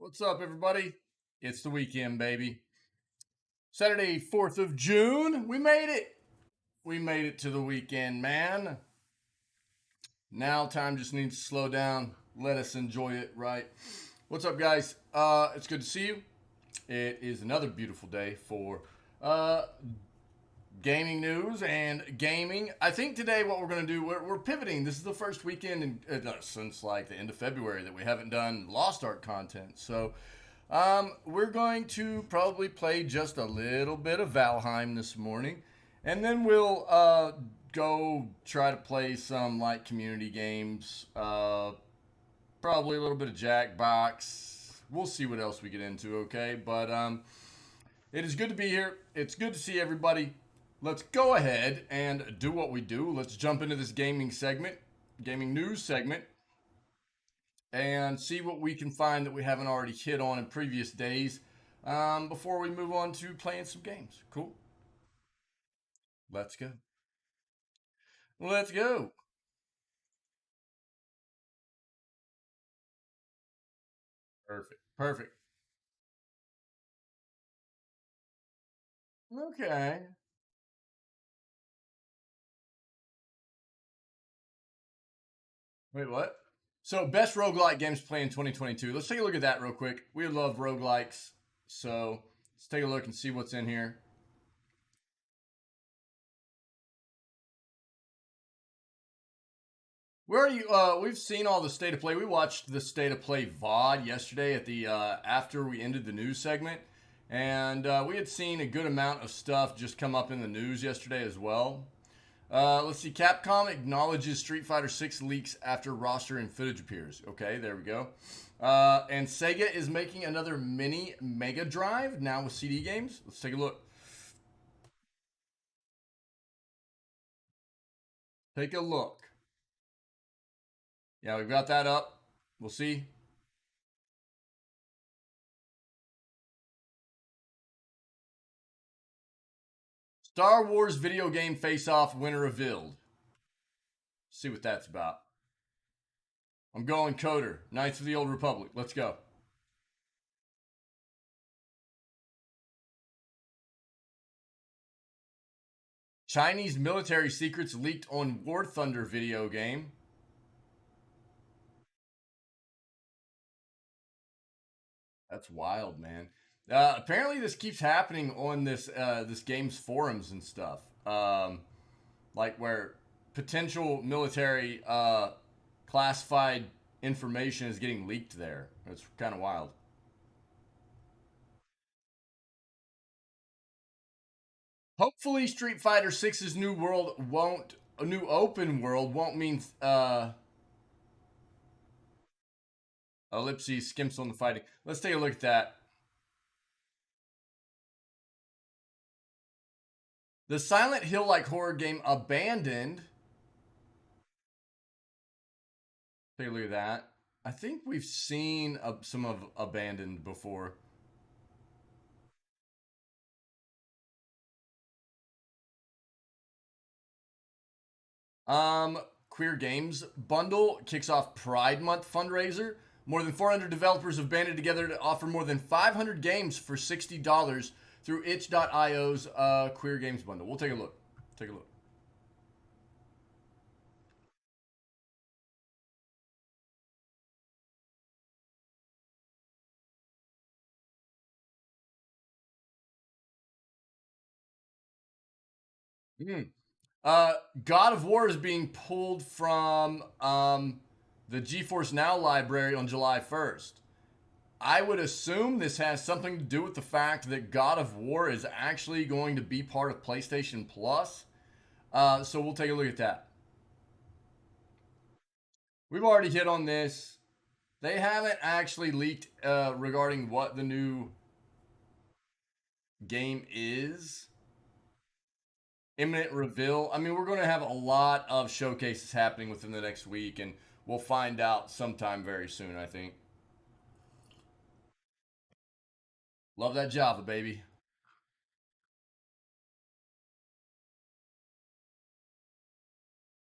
What's up, everybody? It's the weekend, baby. Saturday, 4th of June. We made it. We made it to the weekend, man. Now time just needs to slow down. Let us enjoy it, right? What's up, guys? It's good to see you. It is another beautiful day for gaming news and gaming. I think today what we're going to do, we're pivoting. This is the first weekend since like the end of February that we haven't done Lost Ark content. So we're going to probably play just a little bit of Valheim this morning. And then we'll go try to play some like community games. Probably a little bit of Jackbox. We'll see what else we get into, okay? But it is good to be here. It's good to see everybody. Let's go ahead and do what we do. Let's jump into this gaming news segment, and see what we can find that we haven't already hit on in previous days before we move on to playing some games. Cool? Let's go. Let's go. Perfect. Perfect. Okay. Wait, what? So, best roguelike games to play in 2022. Let's take a look at that real quick. We love roguelikes. So, let's take a look and see what's in here. Where are you? We've seen all the state of play. We watched the state of play VOD yesterday at the after we ended the news segment, and we had seen a good amount of stuff just come up in the news yesterday as well. Let's see. Capcom acknowledges Street Fighter 6 leaks after roster and footage appears. Okay, there we go. And Sega is making another mini Mega Drive now with CD games. Let's take a look. Take a look. Yeah, we've got that up. We'll see. Star Wars video game face-off winner revealed. See what that's about. I'm going Coder. Knights of the Old Republic. Let's go. Chinese military secrets leaked on War Thunder video game. That's wild, man. Apparently, this keeps happening on this game's forums and stuff. Like where potential military classified information is getting leaked there. It's kind of wild. Hopefully, Street Fighter Six's new open world won't mean ellipses skimps on the fighting. Let's take a look at that. The Silent Hill like horror game Abandoned. Take a look at that. I think we've seen some of Abandoned before. Queer Games Bundle kicks off Pride Month fundraiser. More than 400 developers have banded together to offer more than 500 games for $60 through itch.io's Queer Games Bundle. We'll take a look. Take a look. Mm. God of War is being pulled from the GeForce Now library on July 1st. I would assume this has something to do with the fact that God of War is actually going to be part of PlayStation Plus. So we'll take a look at that. We've already hit on this. They haven't actually leaked regarding what the new game is. Imminent reveal. I mean, we're going to have a lot of showcases happening within the next week, and we'll find out sometime very soon, I think. Love that Java, baby.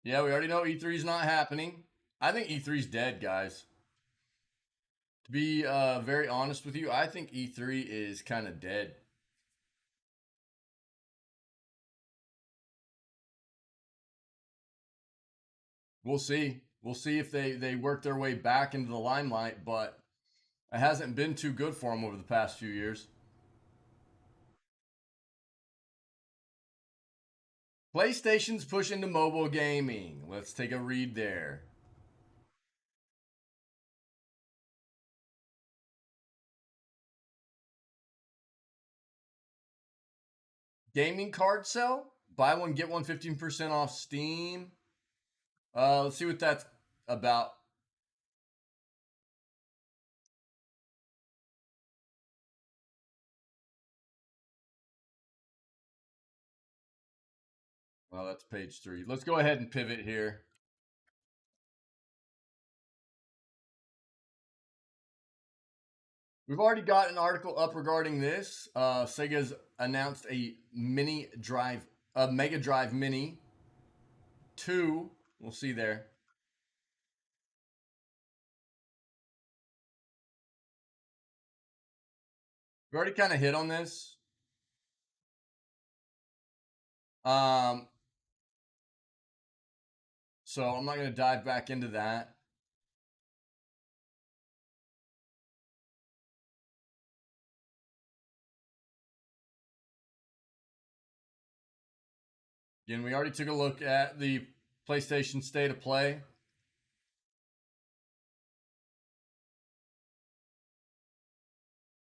Yeah, we already know E3's not happening. I think E3's dead, guys. To be very honest with you, I think E3 is kind of dead. We'll see. We'll see if they work their way back into the limelight, but it hasn't been too good for them over the past few years. PlayStation's push into mobile gaming. Let's take a read there. Gaming card sell? Buy one, get one 15% off Steam. Let's see what that's about. Well, that's page 3. Let's go ahead and pivot here. We've already got an article up regarding this. Sega's announced a Mega Drive Mini 2. We'll see there. We already kind of hit on this. Um, so I'm not going to dive back into that. Again, we already took a look at the PlayStation State of Play.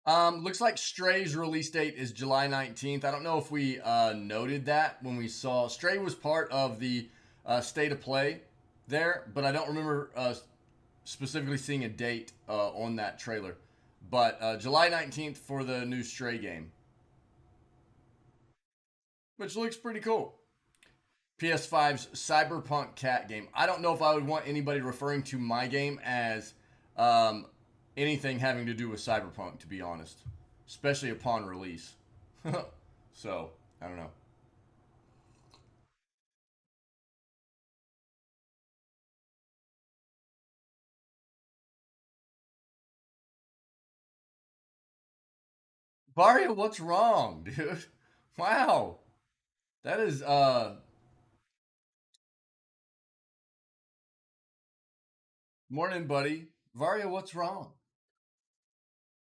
Looks like Stray's release date is July 19th. I don't know if we noted that when we saw Stray was part of the State of Play there, but I don't remember specifically seeing a date on that trailer. But July 19th for the new Stray game, which looks pretty cool. PS5's Cyberpunk Cat game. I don't know if I would want anybody referring to my game as um, anything having to do with Cyberpunk, to be honest, especially upon release. So, I don't know. Varia, what's wrong, dude? Wow. That is morning, buddy. Varia, what's wrong?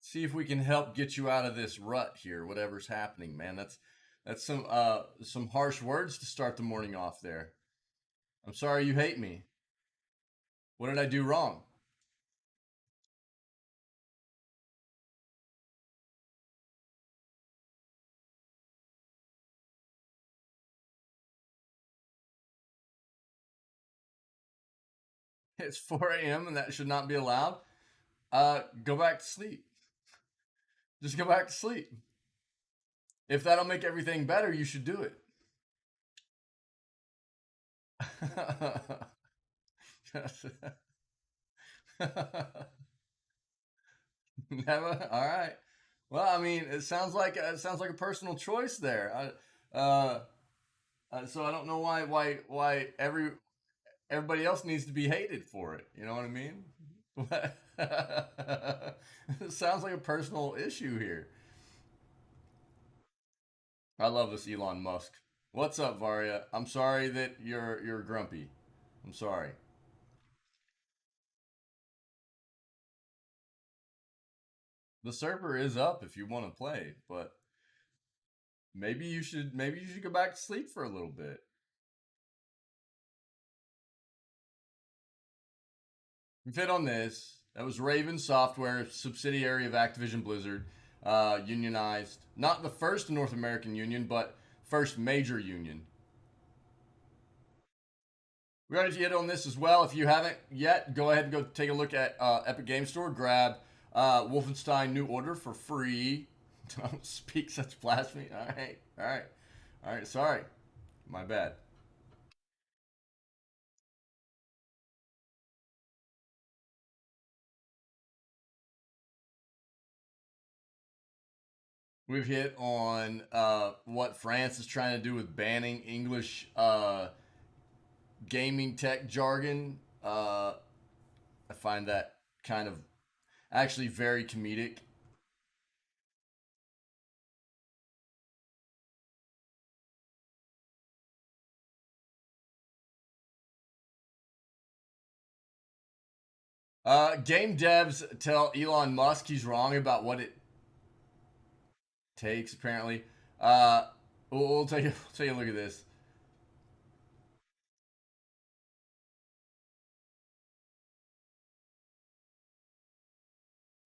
See if we can help get you out of this rut here, whatever's happening, man. That's some harsh words to start the morning off there. I'm sorry you hate me. What did I do wrong? It's 4 a.m. and that should not be allowed. Go back to sleep. Just go back to sleep. If that'll make everything better, you should do it. Never. All right. Well, I mean, it sounds like a personal choice there. So I don't know why everybody else needs to be hated for it. You know what I mean? It sounds like a personal issue here. I love this Elon Musk. What's up, Varia? I'm sorry that you're grumpy. I'm sorry. The server is up if you want to play, but maybe you should go back to sleep for a little bit. We fit on this. That was Raven Software, subsidiary of Activision Blizzard, unionized. Not the first North American union, but first major union. We already hit on this as well. If you haven't yet, go ahead and go take a look at Epic Game Store. Grab Wolfenstein New Order for free. Don't speak such blasphemy. All right, all right, all right. Sorry, my bad. We've hit on what France is trying to do with banning English gaming tech jargon. I find that kind of Actually, very comedic. Game devs tell Elon Musk he's wrong about what it takes. Apparently, uh, we'll take a look at this.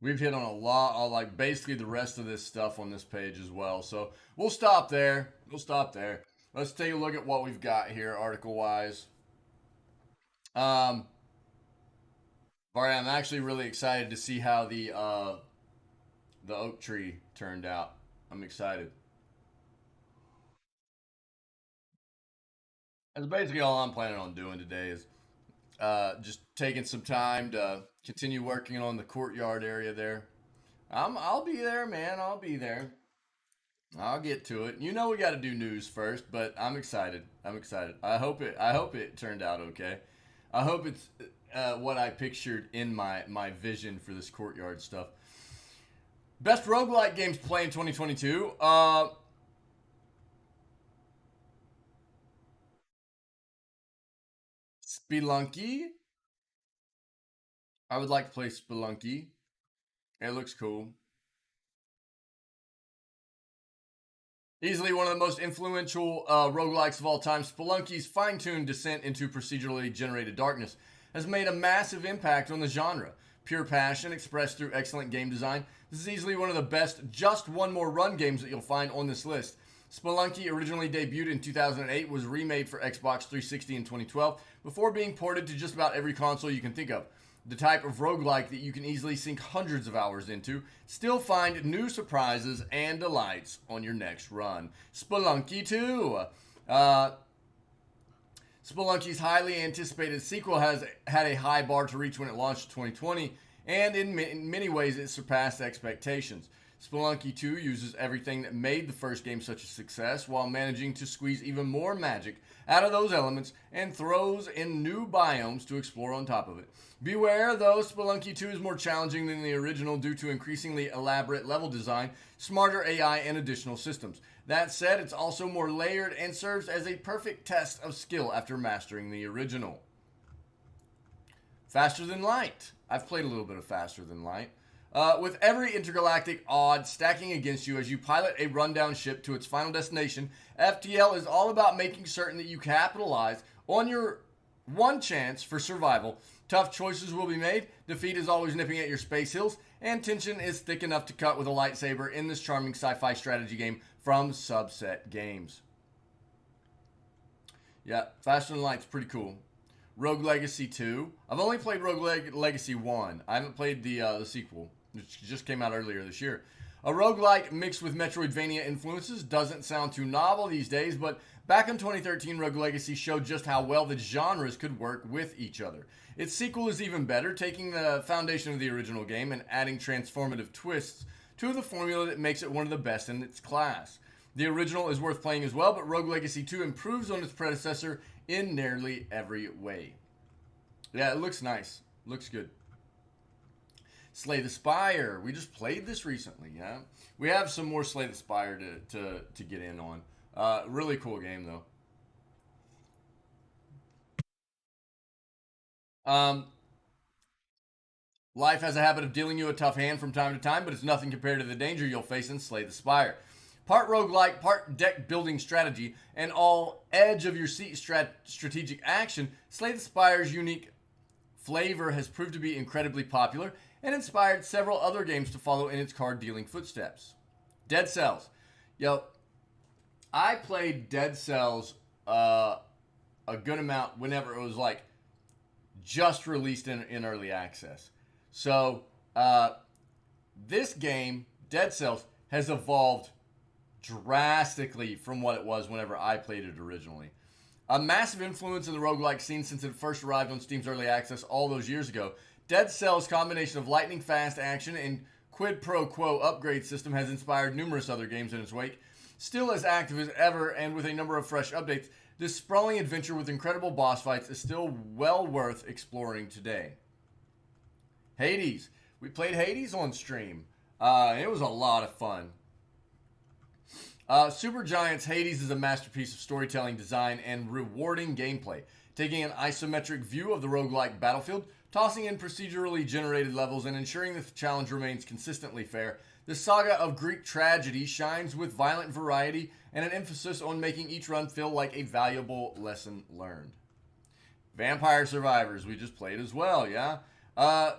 We've hit on a lot, like basically the rest of this stuff on this page as well. So we'll stop there. We'll stop there. Let's take a look at what we've got here, article wise. Um, all right, I'm actually really excited to see how the oak tree turned out. I'm excited. That's basically all I'm planning on doing today is just taking some time to continue working on the courtyard area there. I'll be there, man. I'll be there. I'll get to it. You know we got to do news first, but I'm excited. I'm excited. I hope it turned out okay. I hope it's what I pictured in my vision for this courtyard stuff. Best roguelike games to play in 2022. Spelunky. I would like to play Spelunky. It looks cool. Easily one of the most influential roguelikes of all time, Spelunky's fine-tuned descent into procedurally generated darkness has made a massive impact on the genre. Pure passion expressed through excellent game design, this is easily one of the best just one more run games that you'll find on this list. Spelunky originally debuted in 2008, was remade for Xbox 360 in 2012, before being ported to just about every console you can think of. The type of roguelike that you can easily sink hundreds of hours into, still find new surprises and delights on your next run. Spelunky 2. Uh, Spelunky's highly anticipated sequel has had a high bar to reach when it launched in 2020, and in many ways it surpassed expectations. Spelunky 2 uses everything that made the first game such a success while managing to squeeze even more magic out of those elements and throws in new biomes to explore on top of it. Beware, though, Spelunky 2 is more challenging than the original due to increasingly elaborate level design, smarter AI, and additional systems. That said, it's also more layered and serves as a perfect test of skill after mastering the original. Faster Than Light. I've played a little bit of Faster Than Light. With every intergalactic odd stacking against you as you pilot a rundown ship to its final destination, FTL is all about making certain that you capitalize on your one chance for survival. Tough choices will be made, defeat is always nipping at your space hills, and tension is thick enough to cut with a lightsaber in this charming sci-fi strategy game from Subset Games. Yeah, Faster Than Light's pretty cool. Rogue Legacy 2. I've only played Rogue Legacy 1. I haven't played the sequel, which just came out earlier this year. A roguelike mixed with Metroidvania influences doesn't sound too novel these days, but back in 2013, Rogue Legacy showed just how well the genres could work with each other. Its sequel is even better, taking the foundation of the original game and adding transformative twists to the formula that makes it one of the best in its class. The original is worth playing as well, but Rogue Legacy 2 improves on its predecessor in nearly every way. Yeah, it looks nice. Looks good. Slay the Spire. We just played this recently, yeah? We have some more Slay the Spire to get in on. Really cool game, though. Um, Life has a habit of dealing you a tough hand from time to time, but it's nothing compared to the danger you'll face in Slay the Spire. Part roguelike, part deck building strategy, and all edge of your seat strategic action, Slay the Spire's unique flavor has proved to be incredibly popular and inspired several other games to follow in its card dealing footsteps. Dead Cells. Yo, I played Dead Cells a good amount whenever it was like just released in early access. So this game, Dead Cells, has evolved drastically from what it was whenever I played it originally. A massive influence in the roguelike scene since it first arrived on Steam's early access all those years ago, Dead Cells' combination of lightning fast action and quid pro quo upgrade system has inspired numerous other games in its wake. Still as active as ever and with a number of fresh updates, this sprawling adventure with incredible boss fights is still well worth exploring today. Hades. We played Hades on stream. It was a lot of fun. Supergiant's Hades is a masterpiece of storytelling, design, and rewarding gameplay. Taking an isometric view of the roguelike battlefield, tossing in procedurally generated levels, and ensuring that the challenge remains consistently fair, the saga of Greek tragedy shines with violent variety and an emphasis on making each run feel like a valuable lesson learned. Vampire Survivors, we just played as well, yeah?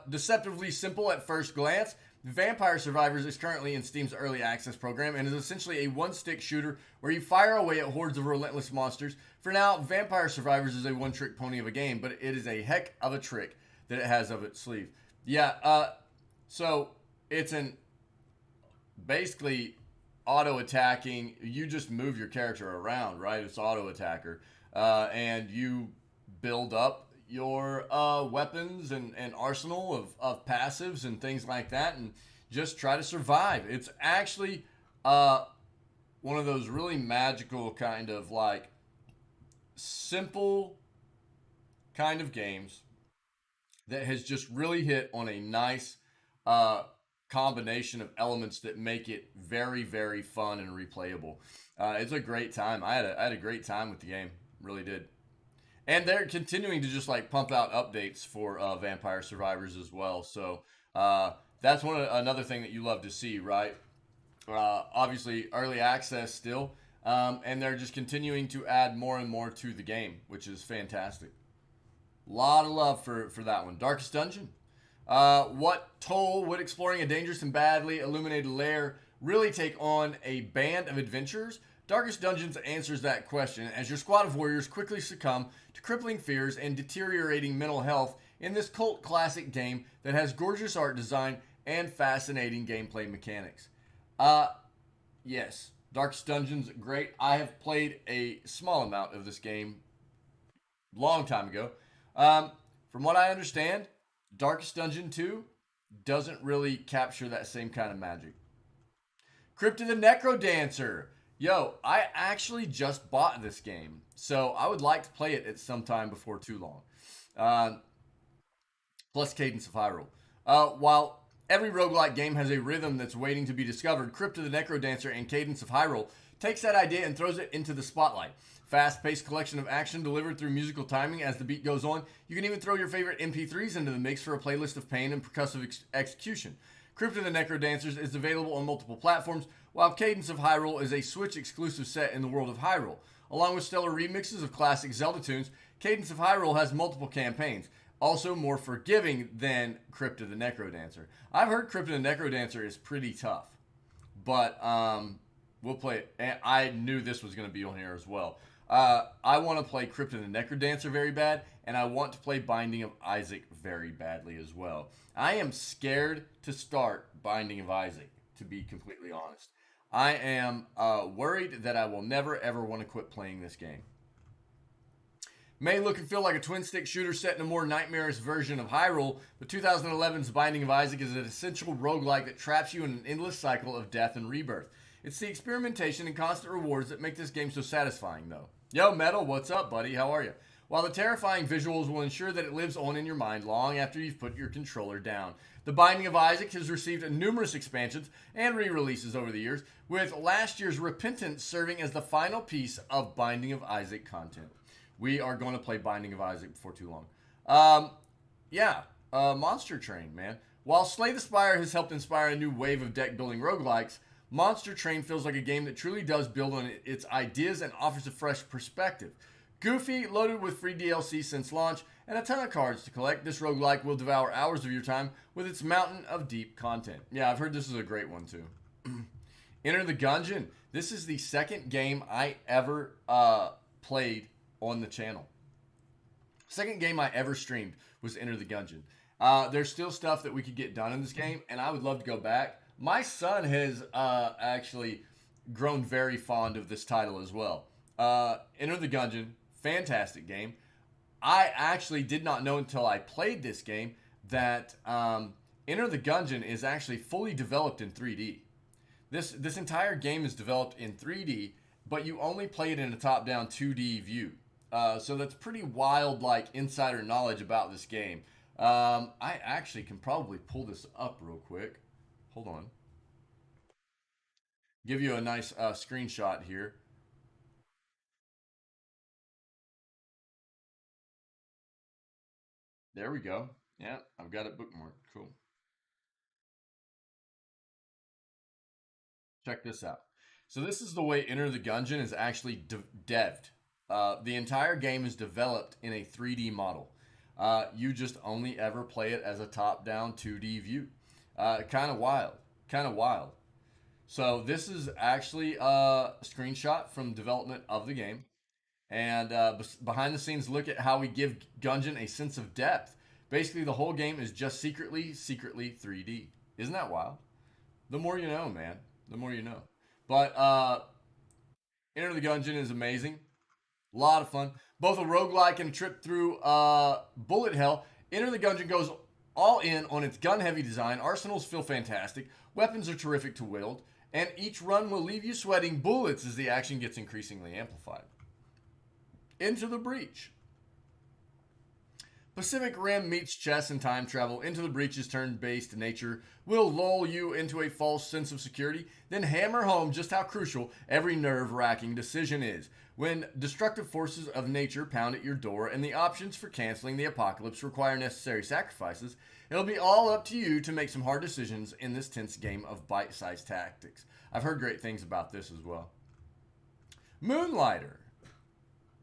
Deceptively simple at first glance, Vampire Survivors is currently in Steam's early access program and is essentially a one-stick shooter where you fire away at hordes of relentless monsters. For now, Vampire Survivors is a one-trick pony of a game, but it is a heck of a trick that it has up its sleeve. Yeah, so it's an basically auto-attacking. You just move your character around, right? It's auto-attacker. And you build up your weapons and arsenal of passives and things like that, and just try to survive. It's actually one of those really magical kind of like simple kind of games that has just really hit on a nice combination of elements that make it very, very fun and replayable. It's a great time. I had a great time with the game. Really did. And they're continuing to just like pump out updates for Vampire Survivors as well. So that's another thing that you love to see, right? Obviously, early access still. And they're just continuing to add more and more to the game, which is fantastic. A lot of love for that one. Darkest Dungeon. What toll would exploring a dangerous and badly illuminated lair really take on a band of adventurers? Darkest Dungeons answers that question as your squad of warriors quickly succumb to crippling fears and deteriorating mental health in this cult classic game that has gorgeous art design and fascinating gameplay mechanics. Yes, Darkest Dungeons, great. I have played a small amount of this game long time ago. From what I understand, Darkest Dungeon 2 doesn't really capture that same kind of magic. Krypton the Necrodancer. Yo, I actually just bought this game, so I would like to play it at some time before too long. Plus Cadence of Hyrule. While every roguelike game has a rhythm that's waiting to be discovered, Krypton the Necrodancer and Cadence of Hyrule takes that idea and throws it into the spotlight. Fast-paced collection of action delivered through musical timing as the beat goes on. You can even throw your favorite MP3s into the mix for a playlist of pain and percussive execution. Krypton the Necrodancers is available on multiple platforms, while Cadence of Hyrule is a Switch-exclusive set in the world of Hyrule. Along with stellar remixes of classic Zelda tunes, Cadence of Hyrule has multiple campaigns, also more forgiving than Krypton the Necrodancer. I've heard Krypton the Necrodancer is pretty tough, but we'll play it. And I knew this was going to be on here as well. I want to play Krypton the Necrodancer very bad, and I want to play Binding of Isaac very badly as well. I am scared to start Binding of Isaac, to be completely honest. I am worried that I will never ever want to quit playing this game. May look and feel like a twin-stick shooter set in a more nightmarish version of Hyrule, but 2011's Binding of Isaac is an essential roguelike that traps you in an endless cycle of death and rebirth. It's the experimentation and constant rewards that make this game so satisfying, though. Yo, Metal, what's up, buddy? How are you? While the terrifying visuals will ensure that it lives on in your mind long after you've put your controller down. The Binding of Isaac has received numerous expansions and re-releases over the years, with last year's Repentance serving as the final piece of Binding of Isaac content. We are going to play Binding of Isaac before too long. Monster Train, man. While Slay the Spire has helped inspire a new wave of deck-building roguelikes, Monster Train feels like a game that truly does build on its ideas and offers a fresh perspective. Goofy, loaded with free DLC since launch, and a ton of cards to collect, this roguelike will devour hours of your time with its mountain of deep content. Yeah, I've heard this is a great one too. Enter the Gungeon. This is the second game I ever played on the channel. Second game I ever streamed was Enter the Gungeon. There's still stuff that we could get done in this game, and I would love to go back. My son has actually grown very fond of this title as well. Enter the Gungeon, fantastic game. I actually did not know until I played this game that Enter the Gungeon is actually fully developed in 3D. This entire game is developed in 3D, but you only play it in a top-down 2D view. So that's pretty wild, like, insider knowledge about this game. I actually can probably pull this up real quick. Hold on. Give you a nice screenshot here. There we go. Yeah, I've got it bookmarked. Cool. Check this out. So this is the way Enter the Gungeon is actually devved. The entire game is developed in a 3D model. You just only ever play it as a top-down 2D view. Kind of wild. Kind of wild. So this is actually a screenshot from development of the game. And behind the scenes look at how we give Gungeon a sense of depth. Basically, the whole game is just secretly 3D. Isn't that wild? The more you know, man. The more you know. But Enter the Gungeon is amazing. A lot of fun. Both a roguelike and a trip through bullet hell. Enter the Gungeon goes all in on its gun heavy design. Arsenals feel fantastic. Weapons are terrific to wield. And each run will leave you sweating bullets as the action gets increasingly amplified. Into the Breach. Pacific Rim meets chess and time travel. Into the Breach's turn-based nature will lull you into a false sense of security, then hammer home just how crucial every nerve-wracking decision is. When destructive forces of nature pound at your door and the options for canceling the apocalypse require necessary sacrifices, it'll be all up to you to make some hard decisions in this tense game of bite-sized tactics. I've heard great things about this as well. Moonlighter.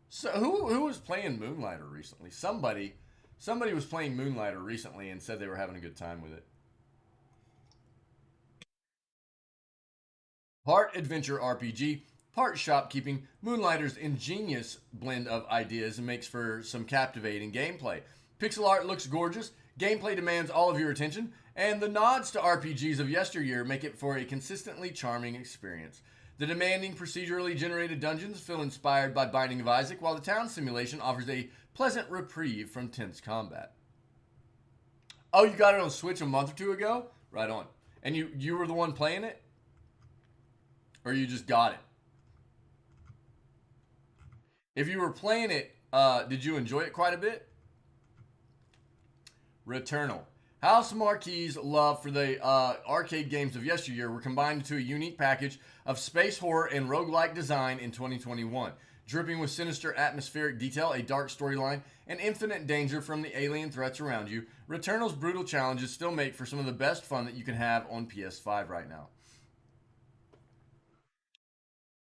So who was playing Moonlighter recently? Somebody was playing Moonlighter recently and said they were having a good time with it. Part adventure RPG, part shopkeeping, Moonlighter's ingenious blend of ideas makes for some captivating gameplay. Pixel art looks gorgeous, gameplay demands all of your attention, and the nods to RPGs of yesteryear make it for a consistently charming experience. The demanding procedurally generated dungeons feel inspired by Binding of Isaac, while the town simulation offers a pleasant reprieve from tense combat. Oh, you got it on Switch a month or two ago? Right on. And you were the one playing it? Or you just got it? If you were playing it, did you enjoy it quite a bit? Returnal. House Marquis' love for the arcade games of yesteryear were combined into a unique package of space horror and roguelike design in 2021, dripping with sinister atmospheric detail, a dark storyline, and infinite danger from the alien threats around you. Returnal's brutal challenges still make for some of the best fun that you can have on PS5 right now.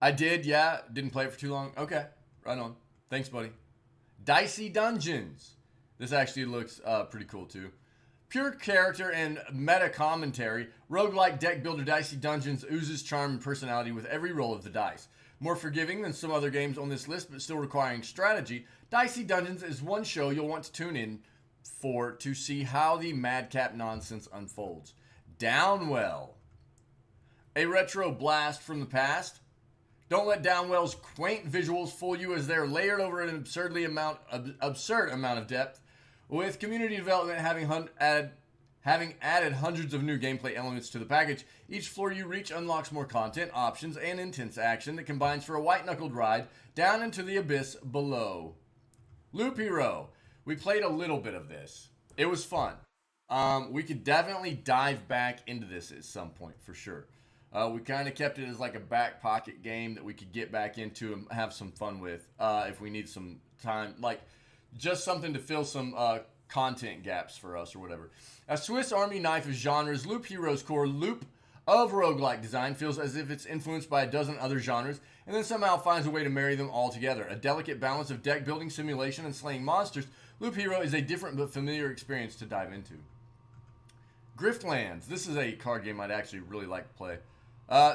I did, yeah. Didn't play it for too long. Okay, right on. Thanks, buddy. Dicey Dungeons. This actually looks pretty cool too. Pure character and meta commentary, roguelike deck builder Dicey Dungeons oozes charm and personality with every roll of the dice. More forgiving than some other games on this list, but still requiring strategy, Dicey Dungeons is one show you'll want to tune in for to see how the madcap nonsense unfolds. Downwell. A retro blast from the past. Don't let Downwell's quaint visuals fool you as they're layered over an absurd amount of depth. With community development having added hundreds of new gameplay elements to the package, each floor you reach unlocks more content, options, and intense action that combines for a white-knuckled ride down into the abyss below. Loop Hero. We played a little bit of this. It was fun. We could definitely dive back into this at some point for sure. We kind of kept it as like a back pocket game that we could get back into and have some fun with if we need some time. Like just something to fill some content gaps for us or whatever. A Swiss Army knife of genres, Loop Hero's core loop of roguelike design feels as if it's influenced by a dozen other genres and then somehow finds a way to marry them all together. A delicate balance of deck building, simulation, and slaying monsters, Loop Hero is a different but familiar experience to dive into. Grift Lands. This is a card game I'd actually really like to play.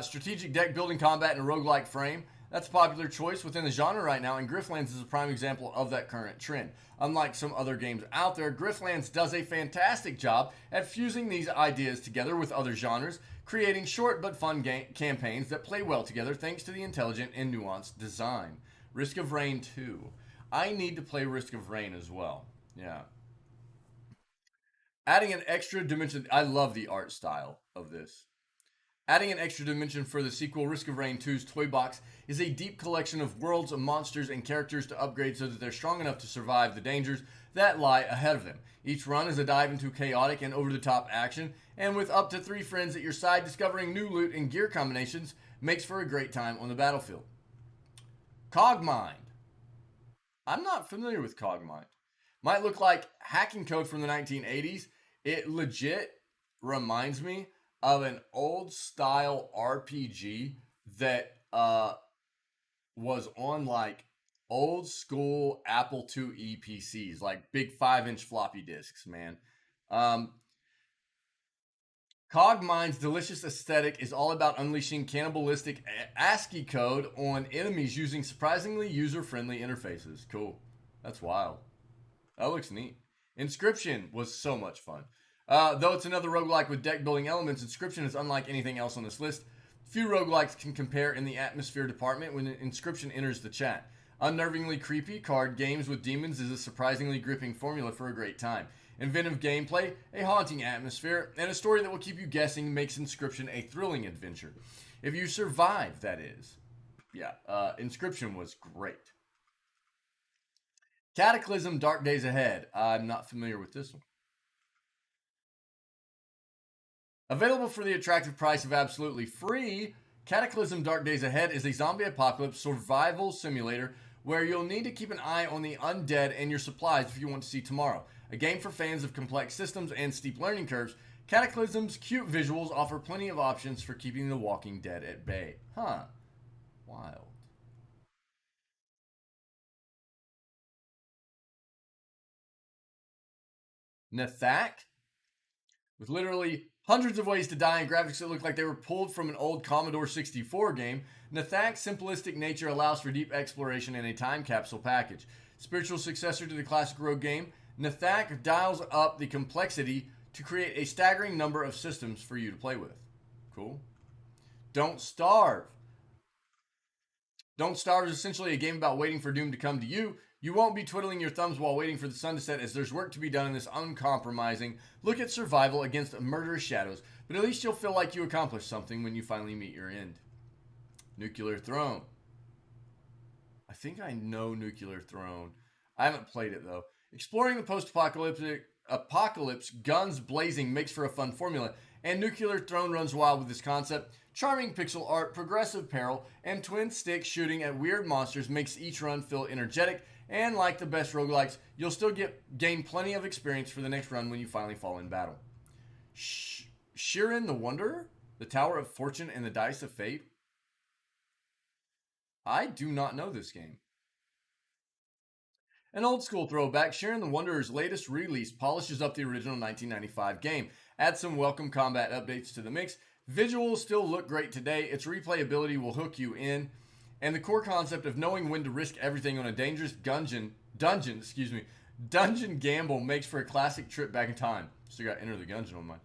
Strategic deck building combat in a roguelike frame. That's a popular choice within the genre right now, and Griftlands is a prime example of that current trend. Unlike some other games out there, Griftlands does a fantastic job at fusing these ideas together with other genres, creating short but fun campaigns that play well together thanks to the intelligent and nuanced design. Risk of Rain 2. I need to play Risk of Rain as well. Yeah. Adding an extra dimension. I love the art style of this. Adding an extra dimension for the sequel, Risk of Rain 2's Toy Box is a deep collection of worlds, monsters, and characters to upgrade so that they're strong enough to survive the dangers that lie ahead of them. Each run is a dive into chaotic and over the top action, and with up to 3 friends at your side, discovering new loot and gear combinations makes for a great time on the battlefield. Cogmind. I'm not familiar with Cogmind. Might look like hacking code from the 1980s. It legit reminds me of an old style RPG that was on like old school Apple IIe PCs, like big 5-inch floppy disks, man. Um, Cogmind's delicious aesthetic is all about unleashing cannibalistic ASCII code on enemies using surprisingly user-friendly interfaces. Cool. That's wild. That looks neat. Inscription was so much fun. Though it's another roguelike with deck building elements, Inscription is unlike anything else on this list. Few roguelikes can compare in the atmosphere department when Inscription enters the chat. Unnervingly creepy card games with demons is a surprisingly gripping formula for a great time. Inventive gameplay, a haunting atmosphere, and a story that will keep you guessing makes Inscription a thrilling adventure. If you survive, that is. Yeah, Inscription was great. Cataclysm Dark Days Ahead. I'm not familiar with this one. Available for the attractive price of absolutely free, Cataclysm Dark Days Ahead is a zombie apocalypse survival simulator where you'll need to keep an eye on the undead and your supplies if you want to see tomorrow. A game for fans of complex systems and steep learning curves, Cataclysm's cute visuals offer plenty of options for keeping the walking dead at bay. Huh. Wild. Nathak? With literally hundreds of ways to die and graphics that look like they were pulled from an old Commodore 64 game, Nathak's simplistic nature allows for deep exploration in a time capsule package. Spiritual successor to the classic Rogue game, Nathak dials up the complexity to create a staggering number of systems for you to play with. Cool. Don't Starve. Don't Starve is essentially a game about waiting for doom to come to you. You won't be twiddling your thumbs while waiting for the sun to set, as there's work to be done in this uncompromising look at survival against murderous shadows, but at least you'll feel like you accomplished something when you finally meet your end. Nuclear Throne. I think I know Nuclear Throne. I haven't played it though. Exploring the post-apocalypse, guns blazing makes for a fun formula, and Nuclear Throne runs wild with this concept. Charming pixel art, progressive peril, and twin stick shooting at weird monsters makes each run feel energetic, and like the best roguelikes, you'll still gain plenty of experience for the next run when you finally fall in battle. Shirin the Wanderer? The Tower of Fortune and the Dice of Fate? I do not know this game. An old school throwback, Shirin the Wanderer's latest release polishes up the original 1995 game, adds some welcome combat updates to the mix. Visuals still look great today, its replayability will hook you in, and the core concept of knowing when to risk everything on a dangerous dungeon gamble makes for a classic trip back in time. Still got Enter the Gungeon on mine.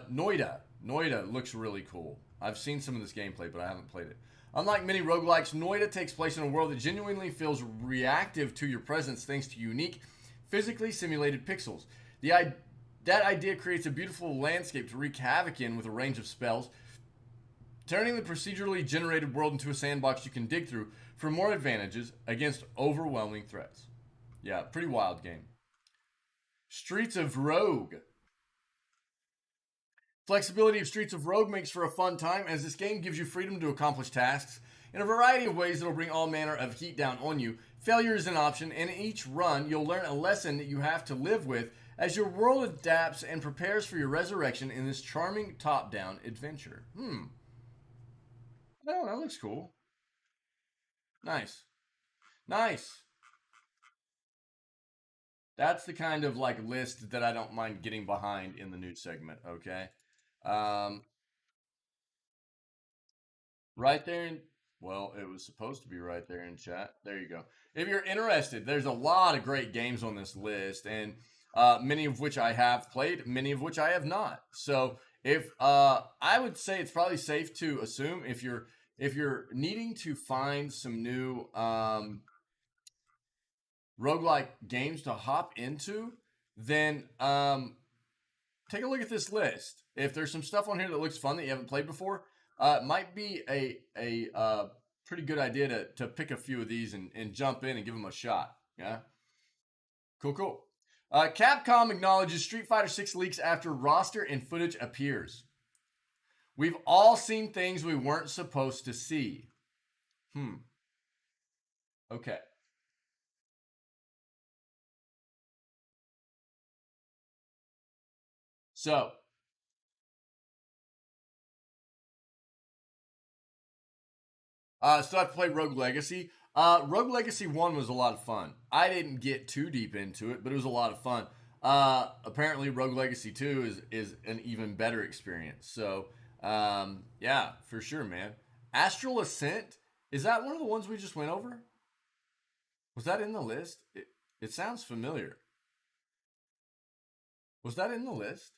Noida looks really cool. I've seen some of this gameplay, but I haven't played it. Unlike many roguelikes, Noida takes place in a world that genuinely feels reactive to your presence thanks to unique, physically simulated pixels. That idea creates a beautiful landscape to wreak havoc in with a range of spells, turning the procedurally generated world into a sandbox you can dig through for more advantages against overwhelming threats. Yeah, pretty wild game. Streets of Rogue. Flexibility of Streets of Rogue makes for a fun time, as this game gives you freedom to accomplish tasks in a variety of ways that will bring all manner of heat down on you. Failure is an option, and in each run, you'll learn a lesson that you have to live with as your world adapts and prepares for your resurrection in this charming top-down adventure. Oh, that looks cool. Nice. Nice. That's the kind of like list that I don't mind getting behind in the news segment, okay? Um, right there in, well, it was supposed to be right there in chat. There you go. If you're interested, there's a lot of great games on this list, and many of which I have played, many of which I have not. So if I would say it's probably safe to assume if you're needing to find some new roguelike games to hop into, then take a look at this list. If there's some stuff on here that looks fun that you haven't played before, it might be a pretty good idea to pick a few of these and jump in and give them a shot. Yeah, cool. Capcom acknowledges Street Fighter 6 leaks after roster and footage appears. We've all seen things we weren't supposed to see. Okay. So, still have to play Rogue Legacy. Rogue Legacy 1 was a lot of fun. I didn't get too deep into it, but it was a lot of fun. Apparently, Rogue Legacy 2 is an even better experience. So, yeah, for sure, man. Astral Ascent, is that one of the ones we just went over? Was that in the list? It sounds familiar. Was that in the list?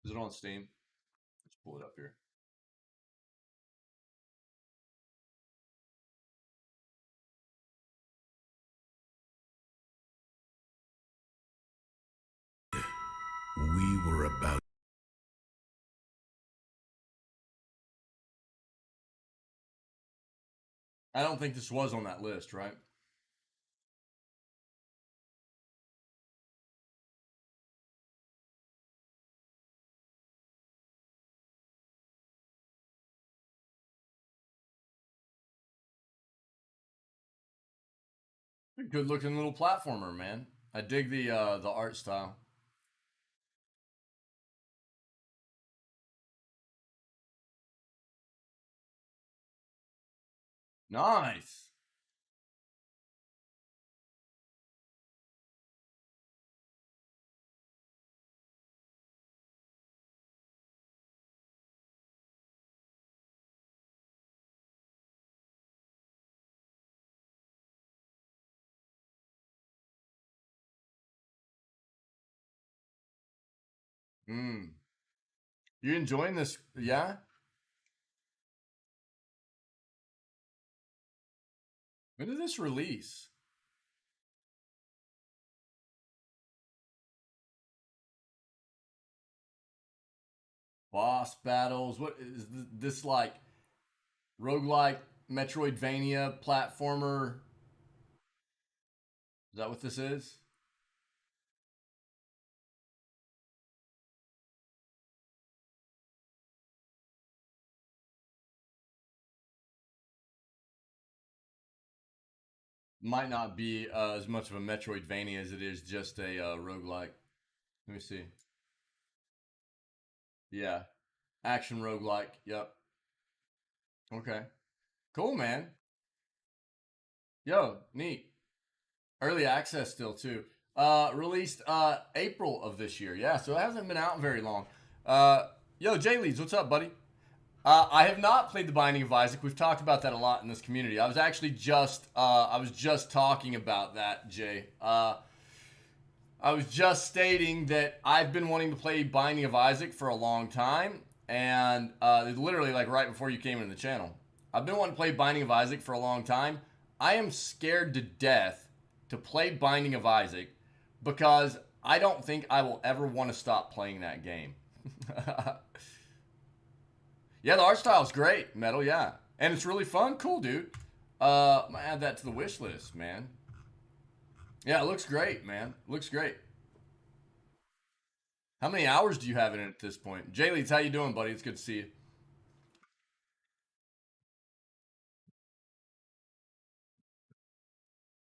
Is it on Steam? Let's pull it up here. We were about. I don't think this was on that list, right? Good looking little platformer, man. I dig the art style. Nice. Hmm. You enjoying this? Yeah. When did this release? Boss battles. What is this like? Roguelike Metroidvania platformer. Is that what this is? Might not be as much of a Metroidvania as it is just a roguelike. Let me see. Yeah. Action roguelike. Yep. Okay. Cool, man. Yo, neat. Early access still too. Released April of this year. Yeah, so it hasn't been out very long. Yo, Jay Leeds, what's up, buddy? I have not played The Binding of Isaac. We've talked about that a lot in this community. I was actually just talking about that, Jay. I was just stating that I've been wanting to play Binding of Isaac for a long time, and literally like right before you came into the channel. I've been wanting to play Binding of Isaac for a long time. I am scared to death to play Binding of Isaac because I don't think I will ever want to stop playing that game. Yeah, the art style is great, Metal. Yeah, and it's really fun. Cool, dude. I'm gonna add that to the wish list, man. Yeah, it looks great, man. Looks great. How many hours do you have in it at this point? Jay Leeds, how you doing, buddy? It's good to see you.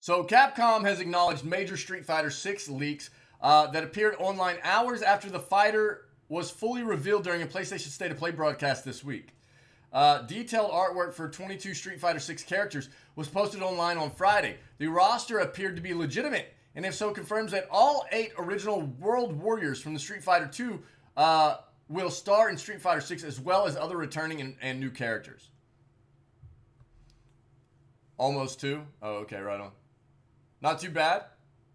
So Capcom has acknowledged major Street Fighter 6 leaks that appeared online hours after the fighter was fully revealed during a PlayStation State of Play broadcast this week. Detailed artwork for 22 Street Fighter 6 characters was posted online on Friday. The roster appeared to be legitimate, and if so, confirms that all 8 original World Warriors from the Street Fighter 2 will star in Street Fighter 6 as well as other returning and new characters. Almost 2? Oh, okay, right on. Not too bad.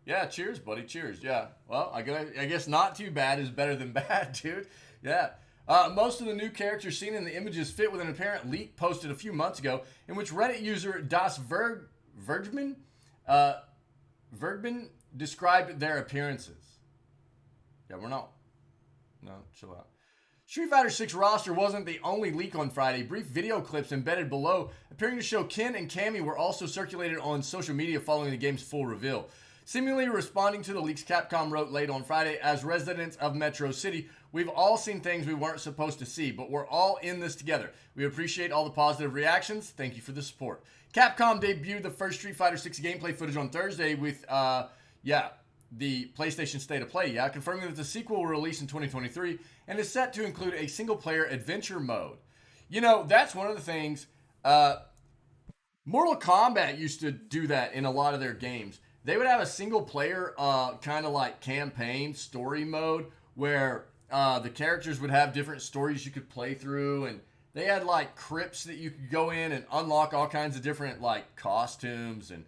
Yeah, cheers, buddy. Cheers. Yeah. Well, I guess not too bad is better than bad, dude. Yeah. Most of the new characters seen in the images fit with an apparent leak posted a few months ago, in which Reddit user Das Vergman described their appearances. Yeah, we're not No, chill out. Street Fighter 6 roster wasn't the only leak on Friday. Brief video clips embedded below appearing to show Ken and Cammy were also circulated on social media following the game's full reveal. Seemingly responding to the leaks, Capcom wrote late on Friday, as residents of Metro City, we've all seen things we weren't supposed to see, but we're all in this together. We appreciate all the positive reactions. Thank you for the support. Capcom debuted the first Street Fighter 6 gameplay footage on Thursday with, the PlayStation State of Play, confirming that the sequel will release in 2023 and is set to include a single-player adventure mode. You know, that's one of the things, Mortal Kombat used to do that in a lot of their games. They would have a single-player kind of like campaign story mode where the characters would have different stories you could play through, and they had like crypts that you could go in and unlock all kinds of different like costumes and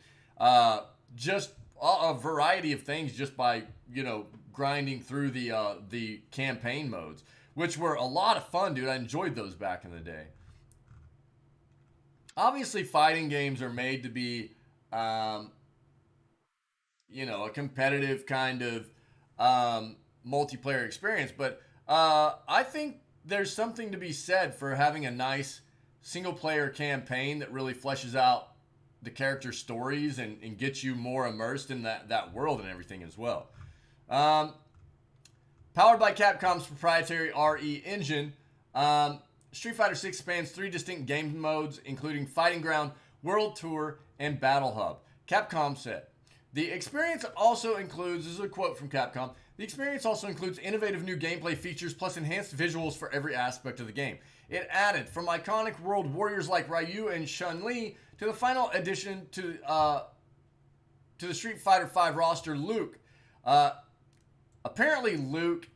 just a variety of things just by, grinding through the campaign modes, which were a lot of fun, dude. I enjoyed those back in the day. Obviously, fighting games are made to be, a competitive kind of multiplayer experience, but I think there's something to be said for having a nice single-player campaign that really fleshes out the character stories and gets you more immersed in that world and everything as well. Powered by Capcom's proprietary RE engine, Street Fighter 6 spans 3 distinct game modes, including Fighting Ground, World Tour, and Battle Hub. Capcom said, the experience also includes, this is a quote from Capcom, the experience also includes innovative new gameplay features plus enhanced visuals for every aspect of the game. It added, from iconic world warriors like Ryu and Chun-Li to the final addition to the Street Fighter V roster, Luke. Apparently Luke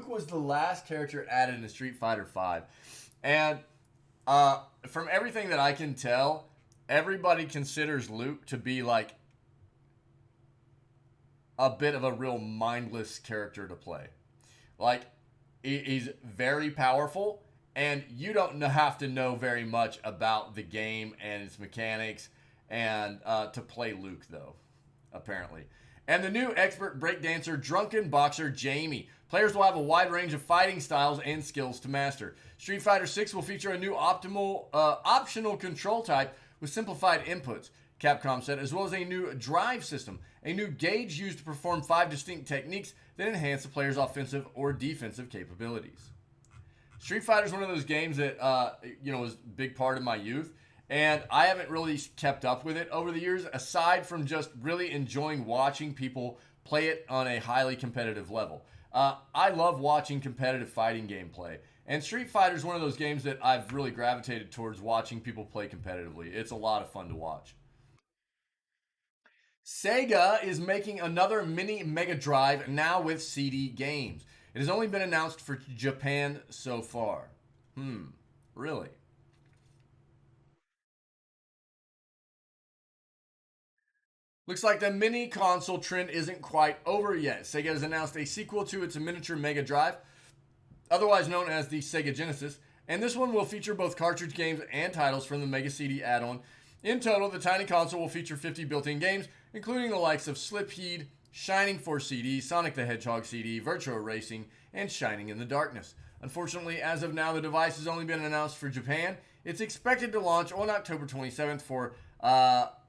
was the last character added in Street Fighter V. And from everything that I can tell, everybody considers Luke to be like a bit of a real mindless character to play. Like, he's very powerful, and you don't have to know very much about the game and its mechanics and to play Luke, though, apparently. And the new expert breakdancer, Drunken Boxer Jamie. Players will have a wide range of fighting styles and skills to master. Street Fighter 6 will feature a new optional control type with simplified inputs, Capcom said, as well as a new drive system, a new gauge used to perform 5 distinct techniques that enhance the player's offensive or defensive capabilities. Street Fighter is one of those games that, was a big part of my youth, and I haven't really kept up with it over the years, aside from just really enjoying watching people play it on a highly competitive level. I love watching competitive fighting gameplay, and Street Fighter is one of those games that I've really gravitated towards watching people play competitively. It's a lot of fun to watch. Sega is making another mini Mega Drive now with CD games. It has only been announced for Japan so far. Really? Looks like the mini console trend isn't quite over yet. Sega has announced a sequel to its miniature Mega Drive, otherwise known as the Sega Genesis, and this one will feature both cartridge games and titles from the Mega CD add-on. In total, the tiny console will feature 50 built-in games, including the likes of Slipheed, Shining Force CD, Sonic the Hedgehog CD, Virtua Racing, and Shining in the Darkness. Unfortunately, as of now, the device has only been announced for Japan. It's expected to launch on October 27th for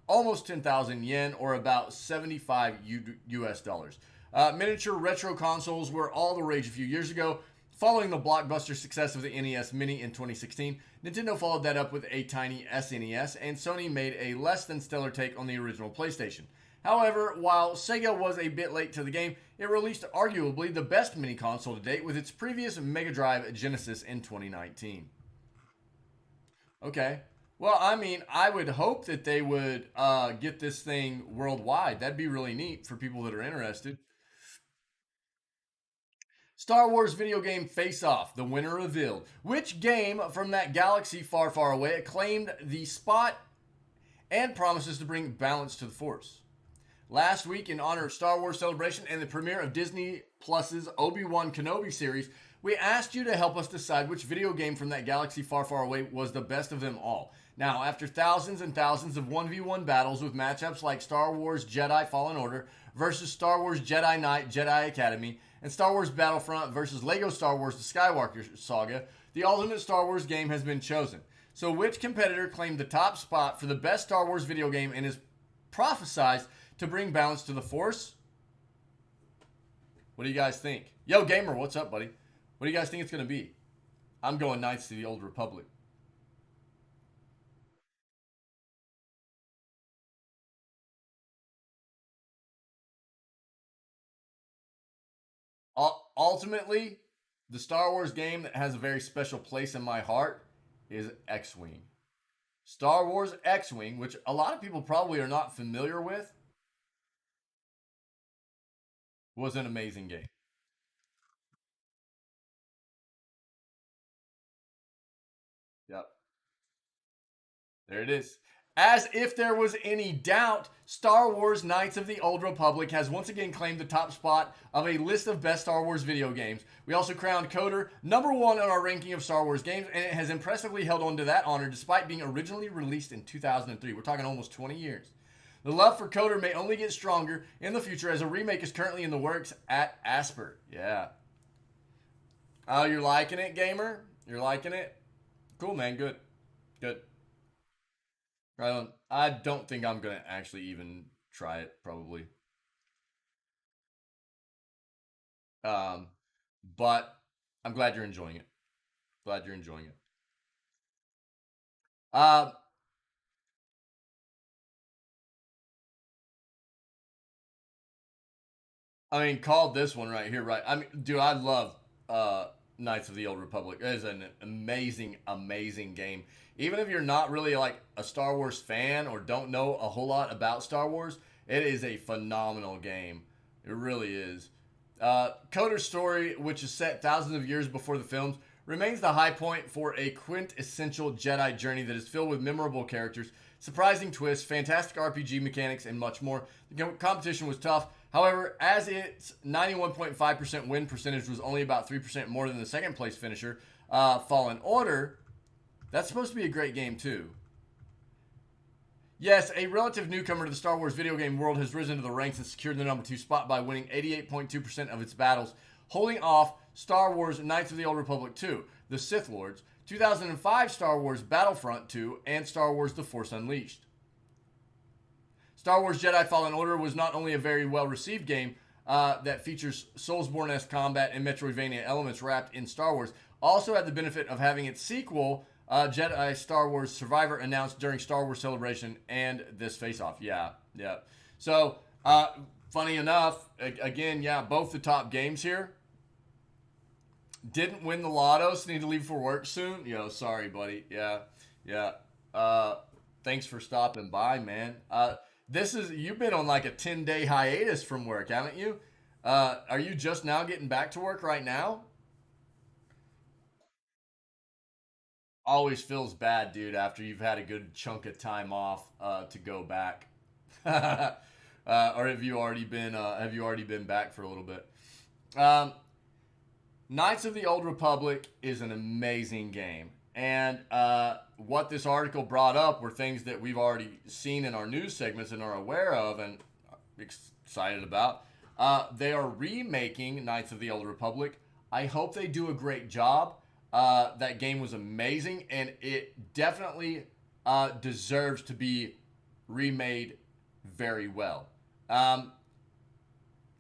almost 10,000 yen, or about 75 US dollars. Miniature retro consoles were all the rage a few years ago. Following the blockbuster success of the NES Mini in 2016, Nintendo followed that up with a tiny SNES, and Sony made a less than stellar take on the original PlayStation. However, while Sega was a bit late to the game, it released arguably the best mini console to date with its previous Mega Drive Genesis in 2019. Okay. Well, I mean, I would hope that they would get this thing worldwide. That'd be really neat for people that are interested. Star Wars video game Face Off, the winner revealed. Which game from that galaxy far, far away claimed the spot and promises to bring balance to the Force? Last week, in honor of Star Wars Celebration and the premiere of Disney Plus's Obi-Wan Kenobi series, we asked you to help us decide which video game from that galaxy far, far away was the best of them all. Now, after thousands and thousands of 1v1 battles with matchups like Star Wars Jedi Fallen Order versus Star Wars Jedi Knight Jedi Academy, and Star Wars Battlefront versus Lego Star Wars The Skywalker Saga, the ultimate Star Wars game has been chosen. So which competitor claimed the top spot for the best Star Wars video game and is prophesized to bring balance to the Force? What do you guys think? Yo, Gamer, what's up, buddy? What do you guys think it's going to be? I'm going Knights of the Old Republic. Ultimately, the Star Wars game that has a very special place in my heart is X-Wing. Star Wars X-Wing, which a lot of people probably are not familiar with, was an amazing game. Yep. There it is. As if there was any doubt, Star Wars Knights of the Old Republic has once again claimed the top spot of a list of best Star Wars video games. We also crowned Coder #1 on our ranking of Star Wars games, and it has impressively held on to that honor despite being originally released in 2003. We're talking almost 20 years. The love for Coder may only get stronger in the future as a remake is currently in the works at Asper. Yeah. Oh, you're liking it, Gamer? You're liking it? Cool, man. Good. Good. Right on. I don't think I'm gonna actually even try it. Probably. Um, but I'm glad you're enjoying it. Glad you're enjoying it. Uh, I mean, called this one right here, right? I mean, dude, I love Knights of the Old Republic. It is an amazing, amazing game. Even if you're not really like a Star Wars fan or don't know a whole lot about Star Wars, it is a phenomenal game. It really is. Coder's story, which is set thousands of years before the films, remains the high point for a quintessential Jedi journey that is filled with memorable characters, surprising twists, fantastic RPG mechanics, and much more. The competition was tough. However, as its 91.5% win percentage was only about 3% more than the second place finisher, Fallen Order, that's supposed to be a great game too. Yes, a relative newcomer to the Star Wars video game world has risen to the ranks and secured the #2 spot by winning 88.2% of its battles, holding off Star Wars Knights of the Old Republic 2, The Sith Lords, 2005 Star Wars Battlefront 2, and Star Wars The Force Unleashed. Star Wars Jedi Fallen Order was not only a very well-received game that features Soulsborne-esque combat and Metroidvania elements wrapped in Star Wars, also had the benefit of having its sequel, Jedi Star Wars Survivor, announced during Star Wars Celebration and this face-off. Yeah, yeah. So, funny enough, again, yeah, both the top games here. Didn't win the lotto, so need to leave for work soon. Yo, sorry, buddy. Yeah, yeah. Thanks for stopping by, man. You've been on like a 10-day hiatus from work, haven't you? Are you just now getting back to work right now? Always feels bad, dude, after you've had a good chunk of time off to go back. Or have you already been back for a little bit? Um, Knights of the Old Republic is an amazing game. And what this article brought up were things that we've already seen in our news segments and are aware of and excited about. They are remaking Knights of the Old Republic. I hope they do a great job. That game was amazing, and it definitely deserves to be remade very well.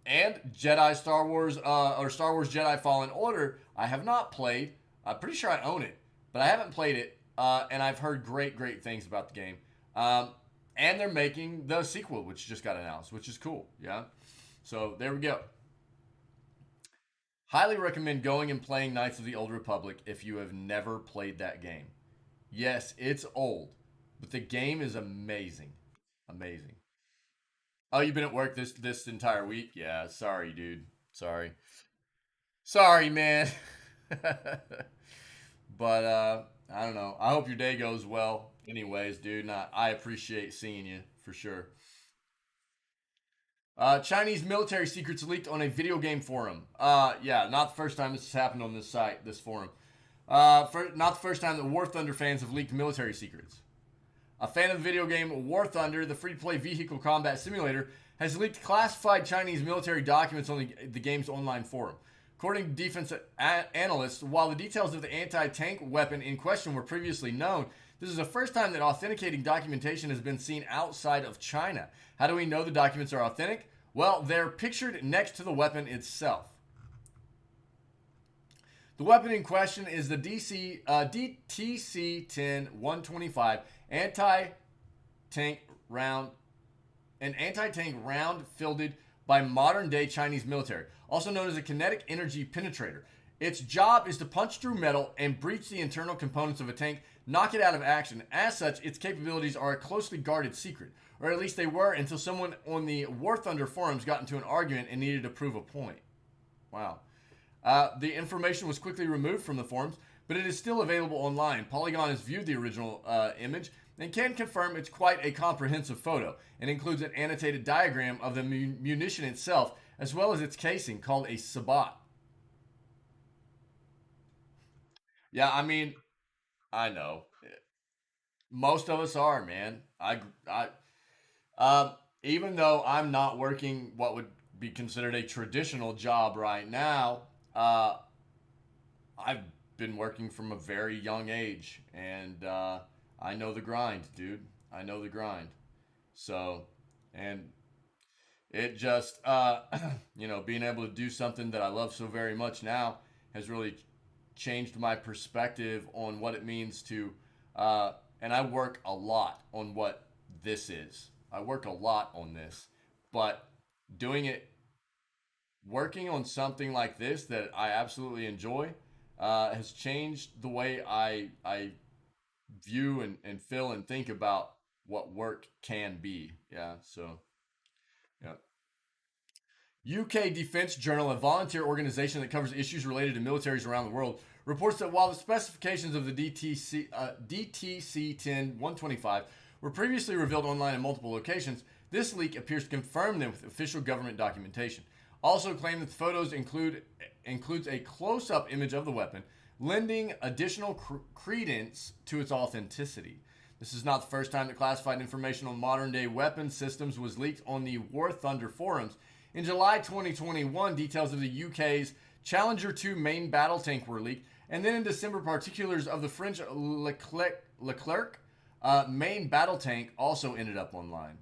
And Jedi Star Wars, or Star Wars Jedi Fallen Order, I have not played. I'm pretty sure I own it, but I haven't played it, and I've heard great, great things about the game. And they're making the sequel, which just got announced, which is cool. Yeah. So there we go. Highly recommend going and playing Knights of the Old Republic if you have never played that game. Yes, it's old, but the game is amazing. Amazing. Oh, you've been at work this entire week? Yeah, sorry, dude. Sorry. Sorry, man. But I don't know. I hope your day goes well. Anyways, dude, I appreciate seeing you for sure. Chinese military secrets leaked on a video game forum. Yeah, not the first time this has happened on this site, this forum. Not the first time that War Thunder fans have leaked military secrets. A fan of the video game War Thunder, the free-to-play vehicle combat simulator, has leaked classified Chinese military documents on the game's online forum. According to defense analysts, while the details of the anti-tank weapon in question were previously known, this is the first time that authenticating documentation has been seen outside of China. How do we know the documents are authentic? Well, they're pictured next to the weapon itself. The weapon in question is the DTC-10-125 anti-tank round, an anti-tank round fielded by modern-day Chinese military, also known as a kinetic energy penetrator. Its job is to punch through metal and breach the internal components of a tank, knock it out of action. As such, its capabilities are a closely guarded secret, or at least they were until someone on the War Thunder forums got into an argument and needed to prove a point. Wow. The information was quickly removed from the forums, but it is still available online. Polygon has viewed the original image and can confirm it's quite a comprehensive photo and includes an annotated diagram of the munition itself as well as its casing called a sabot. Yeah, I mean, I know. Most of us are, man. Even though I'm not working what would be considered a traditional job right now, I've been working from a very young age, and I know the grind, dude. I know the grind. So, and it just, being able to do something that I love so very much now has really changed my perspective on what it means to, and I work a lot on what this is. I work a lot on this, but doing it, working on something like this that I absolutely enjoy, has changed the way I view and feel and think about what work can be. Yeah, so yeah. UK Defense Journal, a volunteer organization that covers issues related to militaries around the world, reports that while the specifications of the DTC-10-125 were previously revealed online in multiple locations, this leak appears to confirm them with official government documentation. Also claimed that the photos includes a close-up image of the weapon, lending additional credence to its authenticity. This is not the first time that classified information on modern-day weapon systems was leaked on the War Thunder forums. In July 2021, details of the UK's Challenger 2 main battle tank were leaked, and then in December, particulars of the French Leclerc main battle tank also ended up online.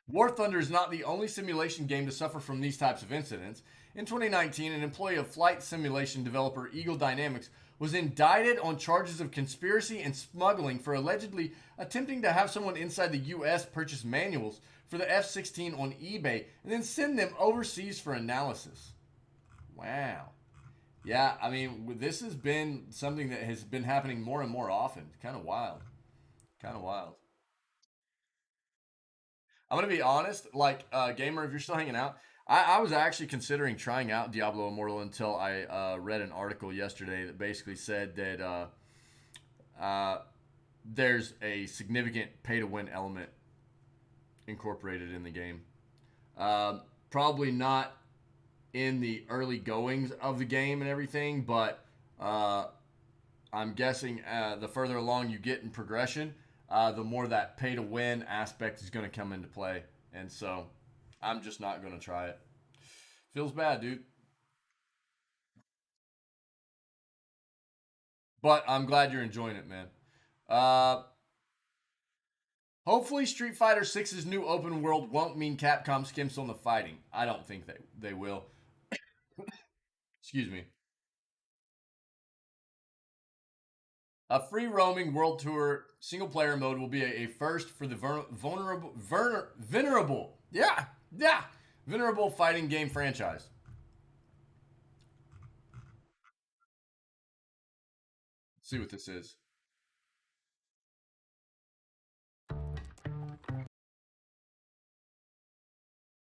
War Thunder is not the only simulation game to suffer from these types of incidents. In 2019, an employee of flight simulation developer Eagle Dynamics was indicted on charges of conspiracy and smuggling for allegedly attempting to have someone inside the U.S. purchase manuals for the F-16 on eBay and then send them overseas for analysis. Wow. Yeah, I mean, this has been something that has been happening more and more often. Kind of wild. Kind of wild. I'm gonna be honest, like gamer, if you're still hanging out, I was actually considering trying out Diablo Immortal until I read an article yesterday that basically said that there's a significant pay-to-win element incorporated in the game. Probably not in the early goings of the game and everything, but I'm guessing the further along you get in progression, the more that pay to win aspect is going to come into play. And so I'm just not going to try it. Feels bad, dude. But I'm glad you're enjoying it, man. Uh, Hopefully, Street Fighter Six's new open world won't mean Capcom skims on the fighting. I don't think they will. Excuse me. A free roaming world tour single player mode will be a first for the venerable fighting game franchise. Let's see what this is.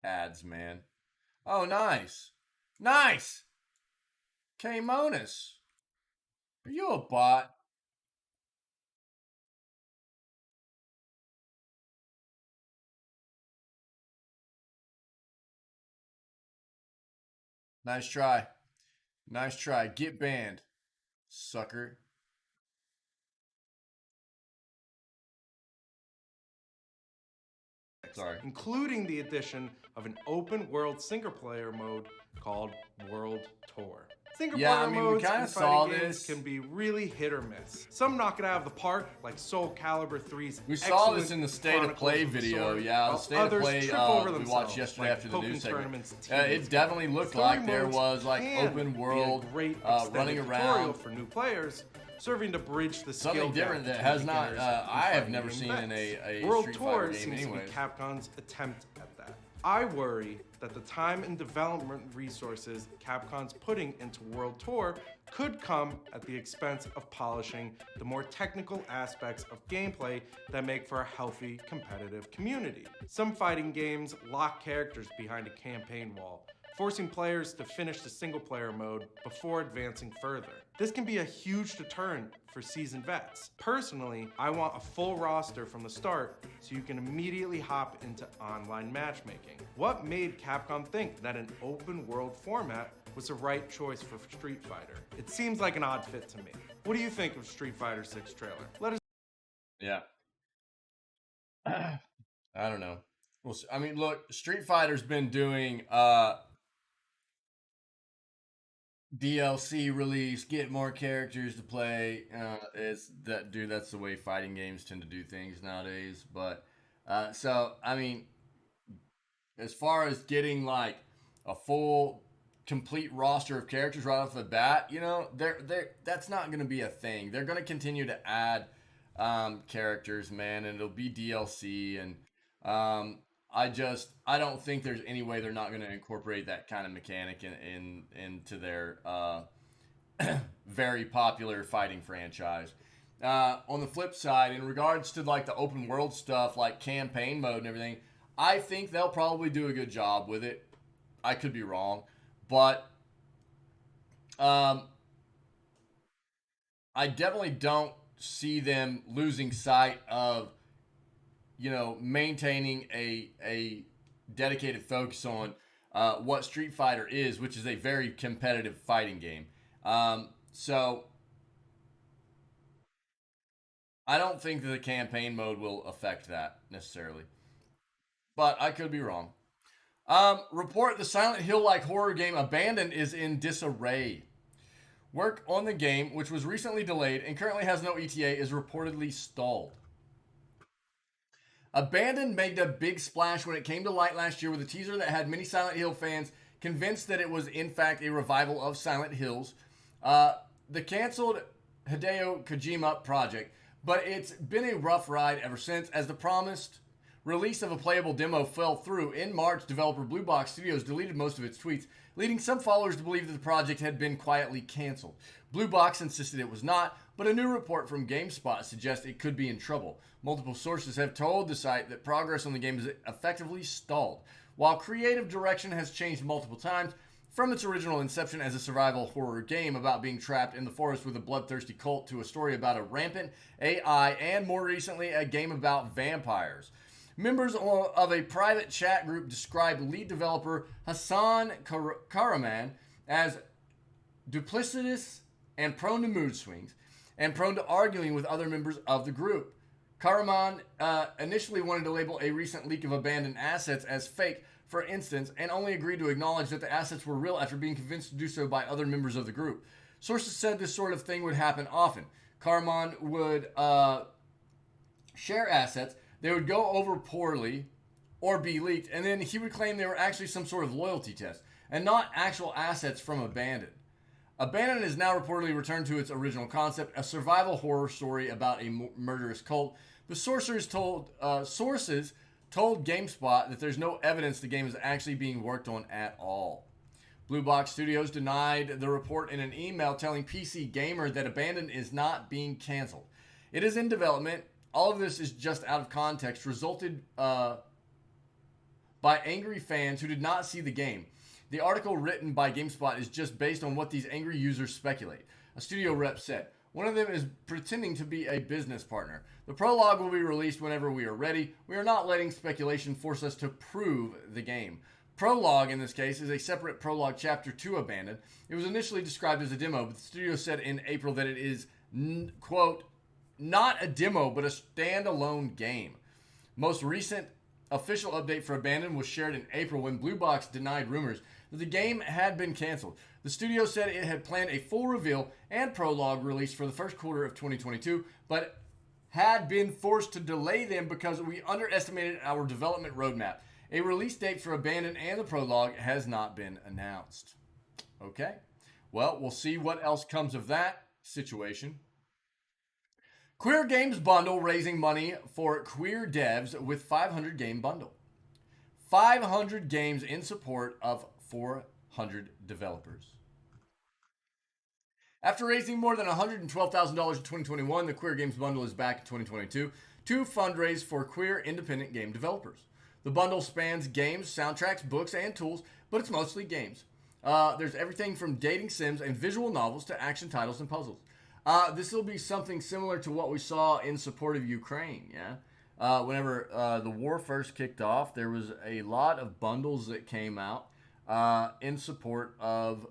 Ads, man. Oh, nice. Nice. K-Monus. Are you a bot? Nice try. Nice try. Get banned, sucker. Sorry. including the addition of an open-world single-player mode called World Tour. Single-player modes in fighting games can be really hit or miss. Some knock it out of the park, like Soul Calibur 3's We saw this in the State of Play video. Yeah, the State of Play we watched yesterday after the news segment. It definitely looked like there was like open world running around for new players, serving to bridge the skill something different that has not I have never seen in a World Street Tour Fighter game seems anyways. to be Capcom's attempt at that. I worry that the time and development resources Capcom's putting into World Tour could come at the expense of polishing the more technical aspects of gameplay that make for a healthy, competitive community. Some fighting games lock characters behind a campaign wall, forcing players to finish the single-player mode before advancing further. This can be a huge deterrent for seasoned vets. Personally, I want a full roster from the start so you can immediately hop into online matchmaking. What made Capcom think that an open-world format was the right choice for Street Fighter? It seems like an odd fit to me. What do you think of Street Fighter 6 trailer? Let us. Yeah. I don't know. Well, I mean, look, Street Fighter's been doing DLC release, get more characters to play. That's the way fighting games tend to do things nowadays. But so I mean, as far as getting like a full complete roster of characters right off the bat, you know, that's not going to be a thing. They're going to continue to add characters, man, and it'll be DLC. And I don't think there's any way they're not going to incorporate that kind of mechanic into their very popular fighting franchise. On the flip side, in regards to like the open world stuff, like campaign mode and everything, I think they'll probably do a good job with it. I could be wrong, but I definitely don't see them losing sight of, you know, maintaining a dedicated focus on what Street Fighter is, which is a very competitive fighting game. So I don't think that the campaign mode will affect that necessarily, but I could be wrong. Report the Silent Hill-like horror game Abandoned is in disarray. Work on the game, which was recently delayed and currently has no ETA, is reportedly stalled. Abandoned made a big splash when it came to light last year with a teaser that had many Silent Hill fans convinced that it was in fact a revival of Silent Hills, the canceled Hideo Kojima project, but it's been a rough ride ever since, as the promised release of a playable demo fell through. In March, developer Blue Box Studios deleted most of its tweets, leading some followers to believe that the project had been quietly canceled. Blue Box insisted it was not, but a new report from GameSpot suggests it could be in trouble. Multiple sources have told the site that progress on the game is effectively stalled. While creative direction has changed multiple times, from its original inception as a survival horror game about being trapped in the forest with a bloodthirsty cult to a story about a rampant AI and more recently a game about vampires. Members of a private chat group described lead developer Hassan Karaman as duplicitous and prone to mood swings and prone to arguing with other members of the group. Karaman initially wanted to label a recent leak of abandoned assets as fake, for instance, and only agreed to acknowledge that the assets were real after being convinced to do so by other members of the group. Sources said this sort of thing would happen often. Karaman would share assets. They would go over poorly or be leaked, and then he would claim they were actually some sort of loyalty test and not actual assets from Abandoned. Abandoned is now reportedly returned to its original concept, a survival horror story about a murderous cult. The sources told GameSpot that there's no evidence the game is actually being worked on at all. Blue Box Studios denied the report in an email telling PC Gamer that Abandoned is not being canceled. It is in development. All of this is just out of context, resulted by angry fans who did not see the game. The article written by GameSpot is just based on what these angry users speculate. A studio rep said, one of them is pretending to be a business partner. The prologue will be released whenever we are ready. We are not letting speculation force us to prove the game. Prologue, in this case, is a separate prologue chapter to Abandoned. It was initially described as a demo, but the studio said in April that it is, quote, not a demo, but a standalone game. Most recent official update for Abandon was shared in April when Blue Box denied rumors that the game had been canceled. The studio said it had planned a full reveal and prologue release for the first quarter of 2022, but had been forced to delay them because we underestimated our development roadmap. A release date for Abandon and the prologue has not been announced. Okay, well, we'll see what else comes of that situation. Queer Games Bundle raising money for queer devs with 500 game bundle. 500 games in support of 400 developers. After raising more than $112,000 in 2021, the Queer Games Bundle is back in 2022 to fundraise for queer independent game developers. The bundle spans games, soundtracks, books, and tools, but it's mostly games. There's everything from dating sims and visual novels to action titles and puzzles. This will be something similar to what we saw in support of Ukraine, yeah? Whenever the war first kicked off, there was a lot of bundles that came out in support of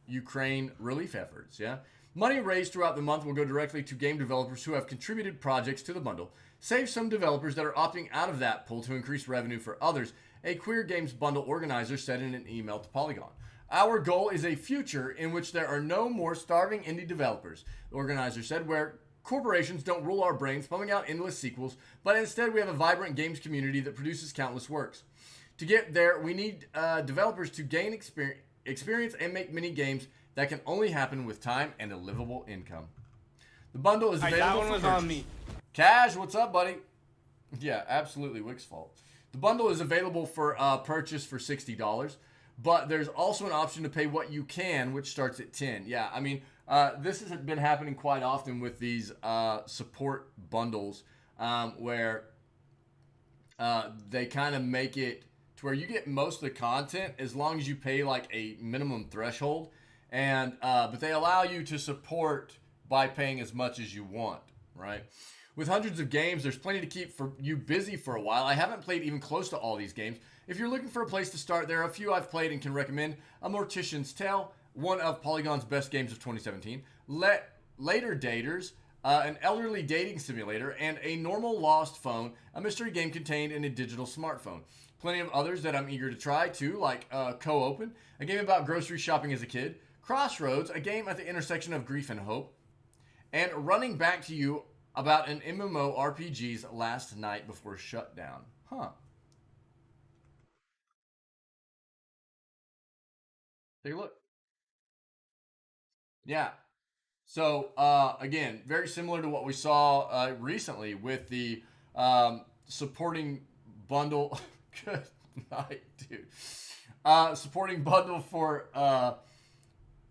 Ukraine relief efforts, yeah? Money raised throughout the month will go directly to game developers who have contributed projects to the bundle. Save some developers that are opting out of that pool to increase revenue for others, a Queer Games Bundle organizer said in an email to Polygon. Our goal is a future in which there are no more starving indie developers, the organizer said, where corporations don't rule our brains pumping out endless sequels, but instead we have a vibrant games community that produces countless works. To get there, we need developers to gain experience and make mini games that can only happen with time and a livable income. The bundle is available that one for was purchase. on me. Cash, what's up, buddy? Yeah, absolutely Wick's fault. The bundle is available for purchase for $60, but there's also an option to pay what you can, which starts at $10. Yeah, I mean, this has been happening quite often with these support bundles where they kind of make it to where you get most of the content as long as you pay like a minimum threshold, and but they allow you to support by paying as much as you want, right? With hundreds of games, there's plenty to keep for you busy for a while. I haven't played even close to all these games. If you're looking for a place to start, there are a few I've played and can recommend. A Mortician's Tale, one of Polygon's best games of 2017. Later Daters, an elderly dating simulator, and A Normal Lost Phone, a mystery game contained in a digital smartphone. Plenty of others that I'm eager to try too, like Co-Open, a game about grocery shopping as a kid. Crossroads, a game at the intersection of grief and hope. And Running Back to You, about an MMORPG's last night before shutdown. Huh. Take a look. Yeah. So, again, very similar to what we saw recently with the supporting bundle. Good night, dude. Supporting bundle for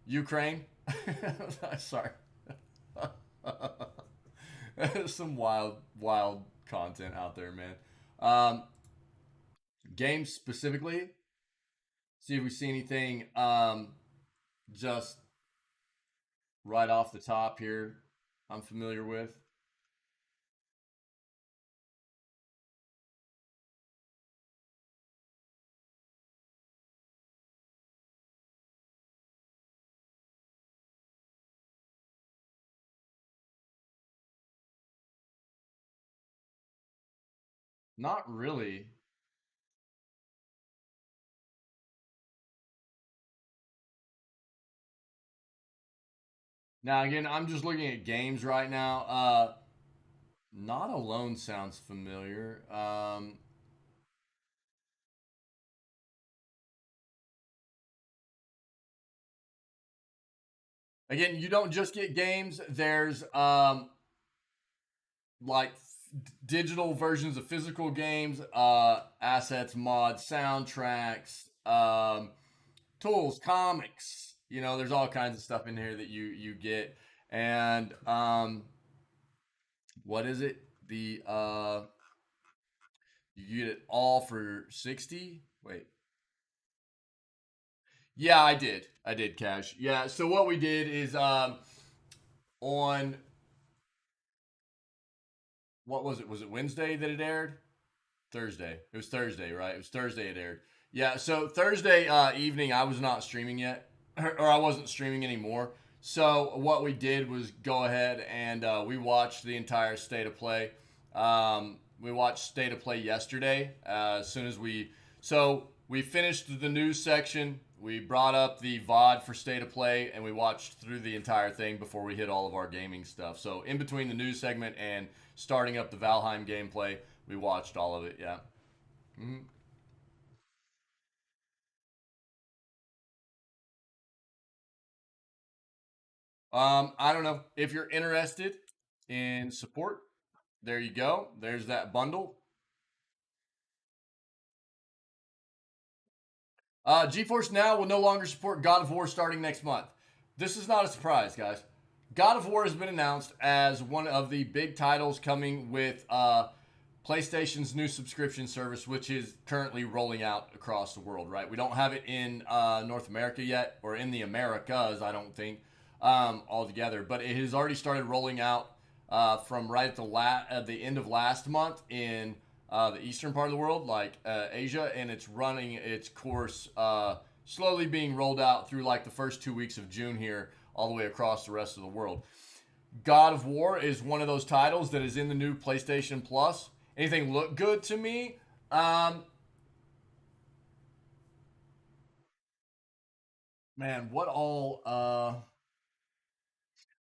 Ukraine. Sorry. There's some wild content out there, man. Games specifically. See if we see anything just right off the top here I'm familiar with. Not really. Now, again, I'm just looking at games right now. Not Alone sounds familiar. Again, you don't just get games. There's like digital versions of physical games, assets, mods, soundtracks, tools, comics. You know, there's all kinds of stuff in here that you get. And what is it? The you get it all for 60? Wait. Yeah, I did. I did, Cash. Yeah, so what we did is on what was it? Was it Wednesday that it aired? Thursday. It was Thursday, right? It was Thursday it aired. Yeah, so Thursday evening I was not streaming yet, or I wasn't streaming anymore. So what we did was go ahead and we watched the entire state of play We watched State of Play yesterday. As soon as we finished the news section, we brought up the VOD for State of Play, and we watched through the entire thing before we hit all of our gaming stuff. So in between the news segment and starting up the Valheim gameplay, we watched all of it. Yeah. Mm-hmm. I don't know if you're interested in support. There you go. There's that bundle. GeForce Now will no longer support God of War starting next month. This is not a surprise, guys. God of War has been announced as one of the big titles coming with PlayStation's new subscription service, which is currently rolling out across the world, right? We don't have it in North America yet, or in the Americas, I don't think, altogether. But it has already started rolling out from right at the end of last month in the eastern part of the world, like Asia, and it's running its course slowly being rolled out through like the first 2 weeks of June here, all the way across the rest of the world. God of War is one of those titles that is in the new PlayStation Plus. Anything look good to me? Man, what all?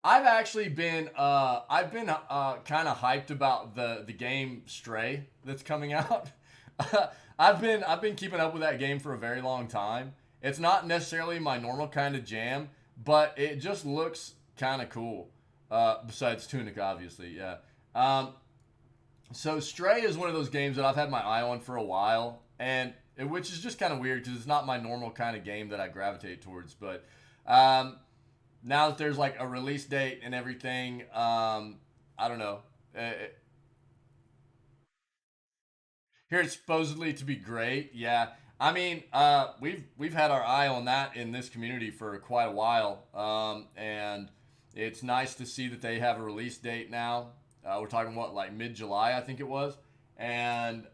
I've been kind of hyped about the game Stray that's coming out. I've been keeping up with that game for a very long time. It's not necessarily my normal kind of jam, but it just looks kind of cool. Besides Tunic, obviously, yeah. Um, so Stray is one of those games that I've had my eye on for a while, and which is just kind of weird because it's not my normal kind of game that I gravitate towards. But um, now that there's like a release date and everything, I don't know. Here it's supposedly to be great. Yeah, I mean, we've had our eye on that in this community for quite a while, and it's nice to see that they have a release date now. We're talking what, like mid-July, I think it was, and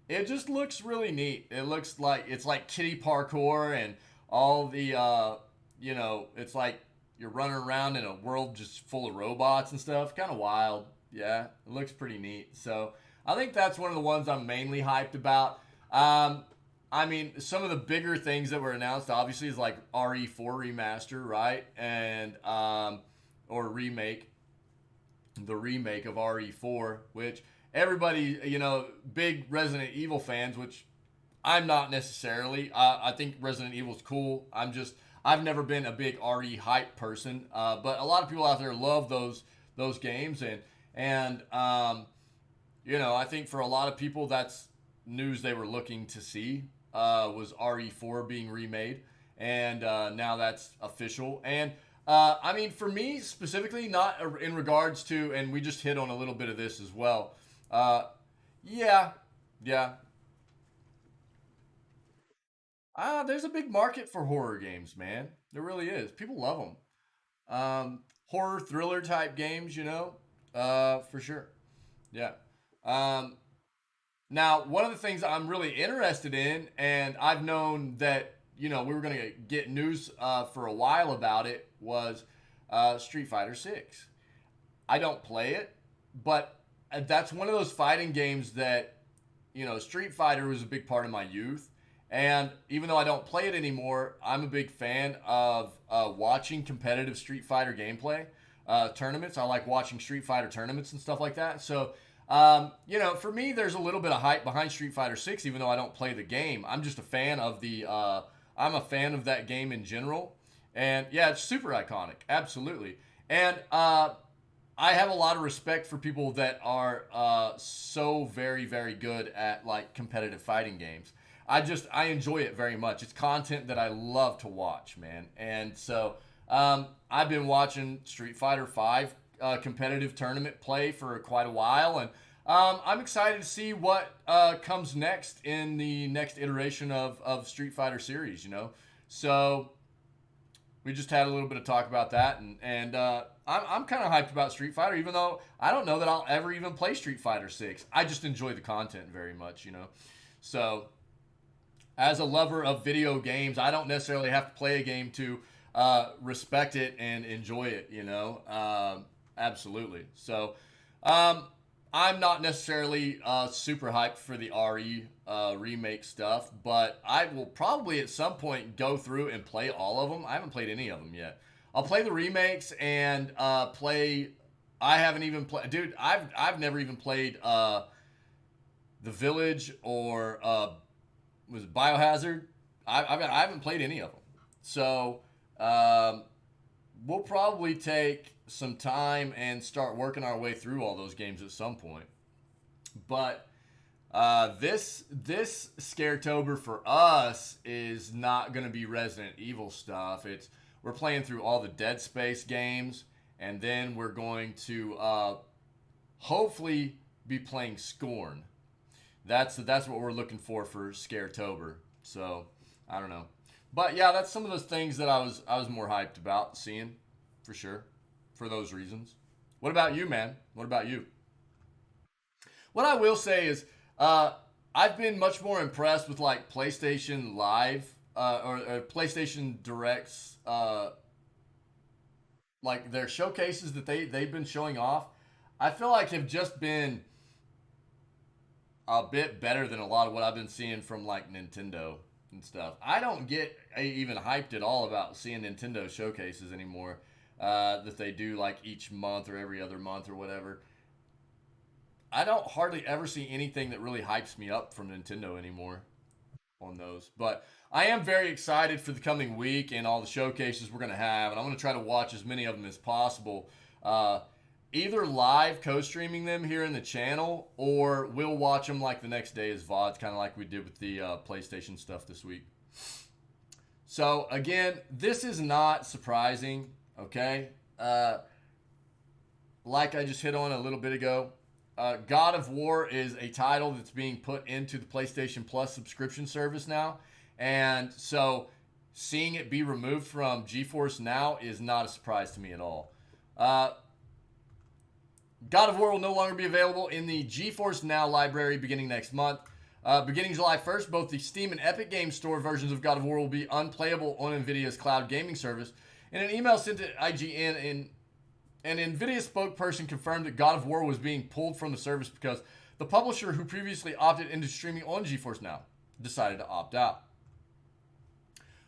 it just looks really neat. It looks like it's like kitty parkour and all the it's like you're running around in a world just full of robots and stuff. Kind of wild. Yeah, it looks pretty neat. So I think that's one of the ones I'm mainly hyped about. I mean, some of the bigger things that were announced, obviously, is like RE4 remaster, right? And or remake, the remake of RE4, which everybody, big Resident Evil fans, which I'm not necessarily. I think Resident Evil's cool. I've never been a big RE hype person, but a lot of people out there love those games, and I think for a lot of people that's news they were looking to see was RE4 being remade, and now that's official. And I mean, for me specifically, not in regards to, and we just hit on a little bit of this as well. Uh, yeah, yeah. There's a big market for horror games, man. There really is. People love them. Horror thriller type games, for sure. Yeah. Um, Now, one of the things I'm really interested in, and I've known that we were going to get news for a while about it, was Street Fighter 6. I don't play it, but that's one of those fighting games that Street Fighter was a big part of my youth. And even though I don't play it anymore, I'm a big fan of watching competitive Street Fighter gameplay tournaments. I like watching Street Fighter tournaments and stuff like that. So, for me, there's a little bit of hype behind Street Fighter 6, even though I don't play the game. I'm just a fan of I'm a fan of that game in general. And yeah, it's super iconic. Absolutely. And I have a lot of respect for people that are so very, very good at like competitive fighting games. I enjoy it very much. It's content that I love to watch, man. And so I've been watching Street Fighter 5 competitive tournament play for quite a while, and I'm excited to see what comes next in the next iteration of Street Fighter series. So we just had a little bit of talk about that, and I'm kind of hyped about Street Fighter, even though I don't know that I'll ever even play Street Fighter 6. I just enjoy the content very much. So as a lover of video games, I don't necessarily have to play a game to respect it and enjoy it. Absolutely. So I'm not necessarily super hyped for the RE remake stuff, but I will probably at some point go through and play all of them. I haven't played any of them yet. I'll play the remakes and play. I haven't even played, dude. I've never even played The Village or was it Biohazard? I haven't played any of them, so we'll probably take some time and start working our way through all those games at some point. But this Scaretober for us is not going to be Resident Evil stuff. We're playing through all the Dead Space games, and then we're going to hopefully be playing Scorn. That's what we're looking for Scaretober. So I don't know, but yeah, that's some of those things that I was more hyped about seeing, for sure, for those reasons. What about you, man? What about you? What I will say is, I've been much more impressed with like PlayStation Live or PlayStation Directs, like their showcases that they've been showing off. I feel like have just been a bit better than a lot of what I've been seeing from like Nintendo and stuff. I don't get even hyped at all about seeing Nintendo showcases anymore, that they do like each month or every other month or whatever. I don't hardly ever see anything that really hypes me up from Nintendo anymore on those. But I am very excited for the coming week and all the showcases we're going to have, and I'm going to try to watch as many of them as possible. Either live co-streaming them here in the channel, or we'll watch them like the next day as VODs, kind of like we did with the PlayStation stuff this week. So again, this is not surprising, okay? Like I just hit on a little bit ago, God of War is a title that's being put into the PlayStation Plus subscription service now. And so seeing it be removed from GeForce Now is not a surprise to me at all. God of War will no longer be available in the GeForce Now library beginning next month. Beginning July 1st, both the Steam and Epic Games Store versions of God of War will be unplayable on NVIDIA's cloud gaming service. In an email sent to IGN, an NVIDIA spokesperson confirmed that God of War was being pulled from the service because the publisher who previously opted into streaming on GeForce Now decided to opt out.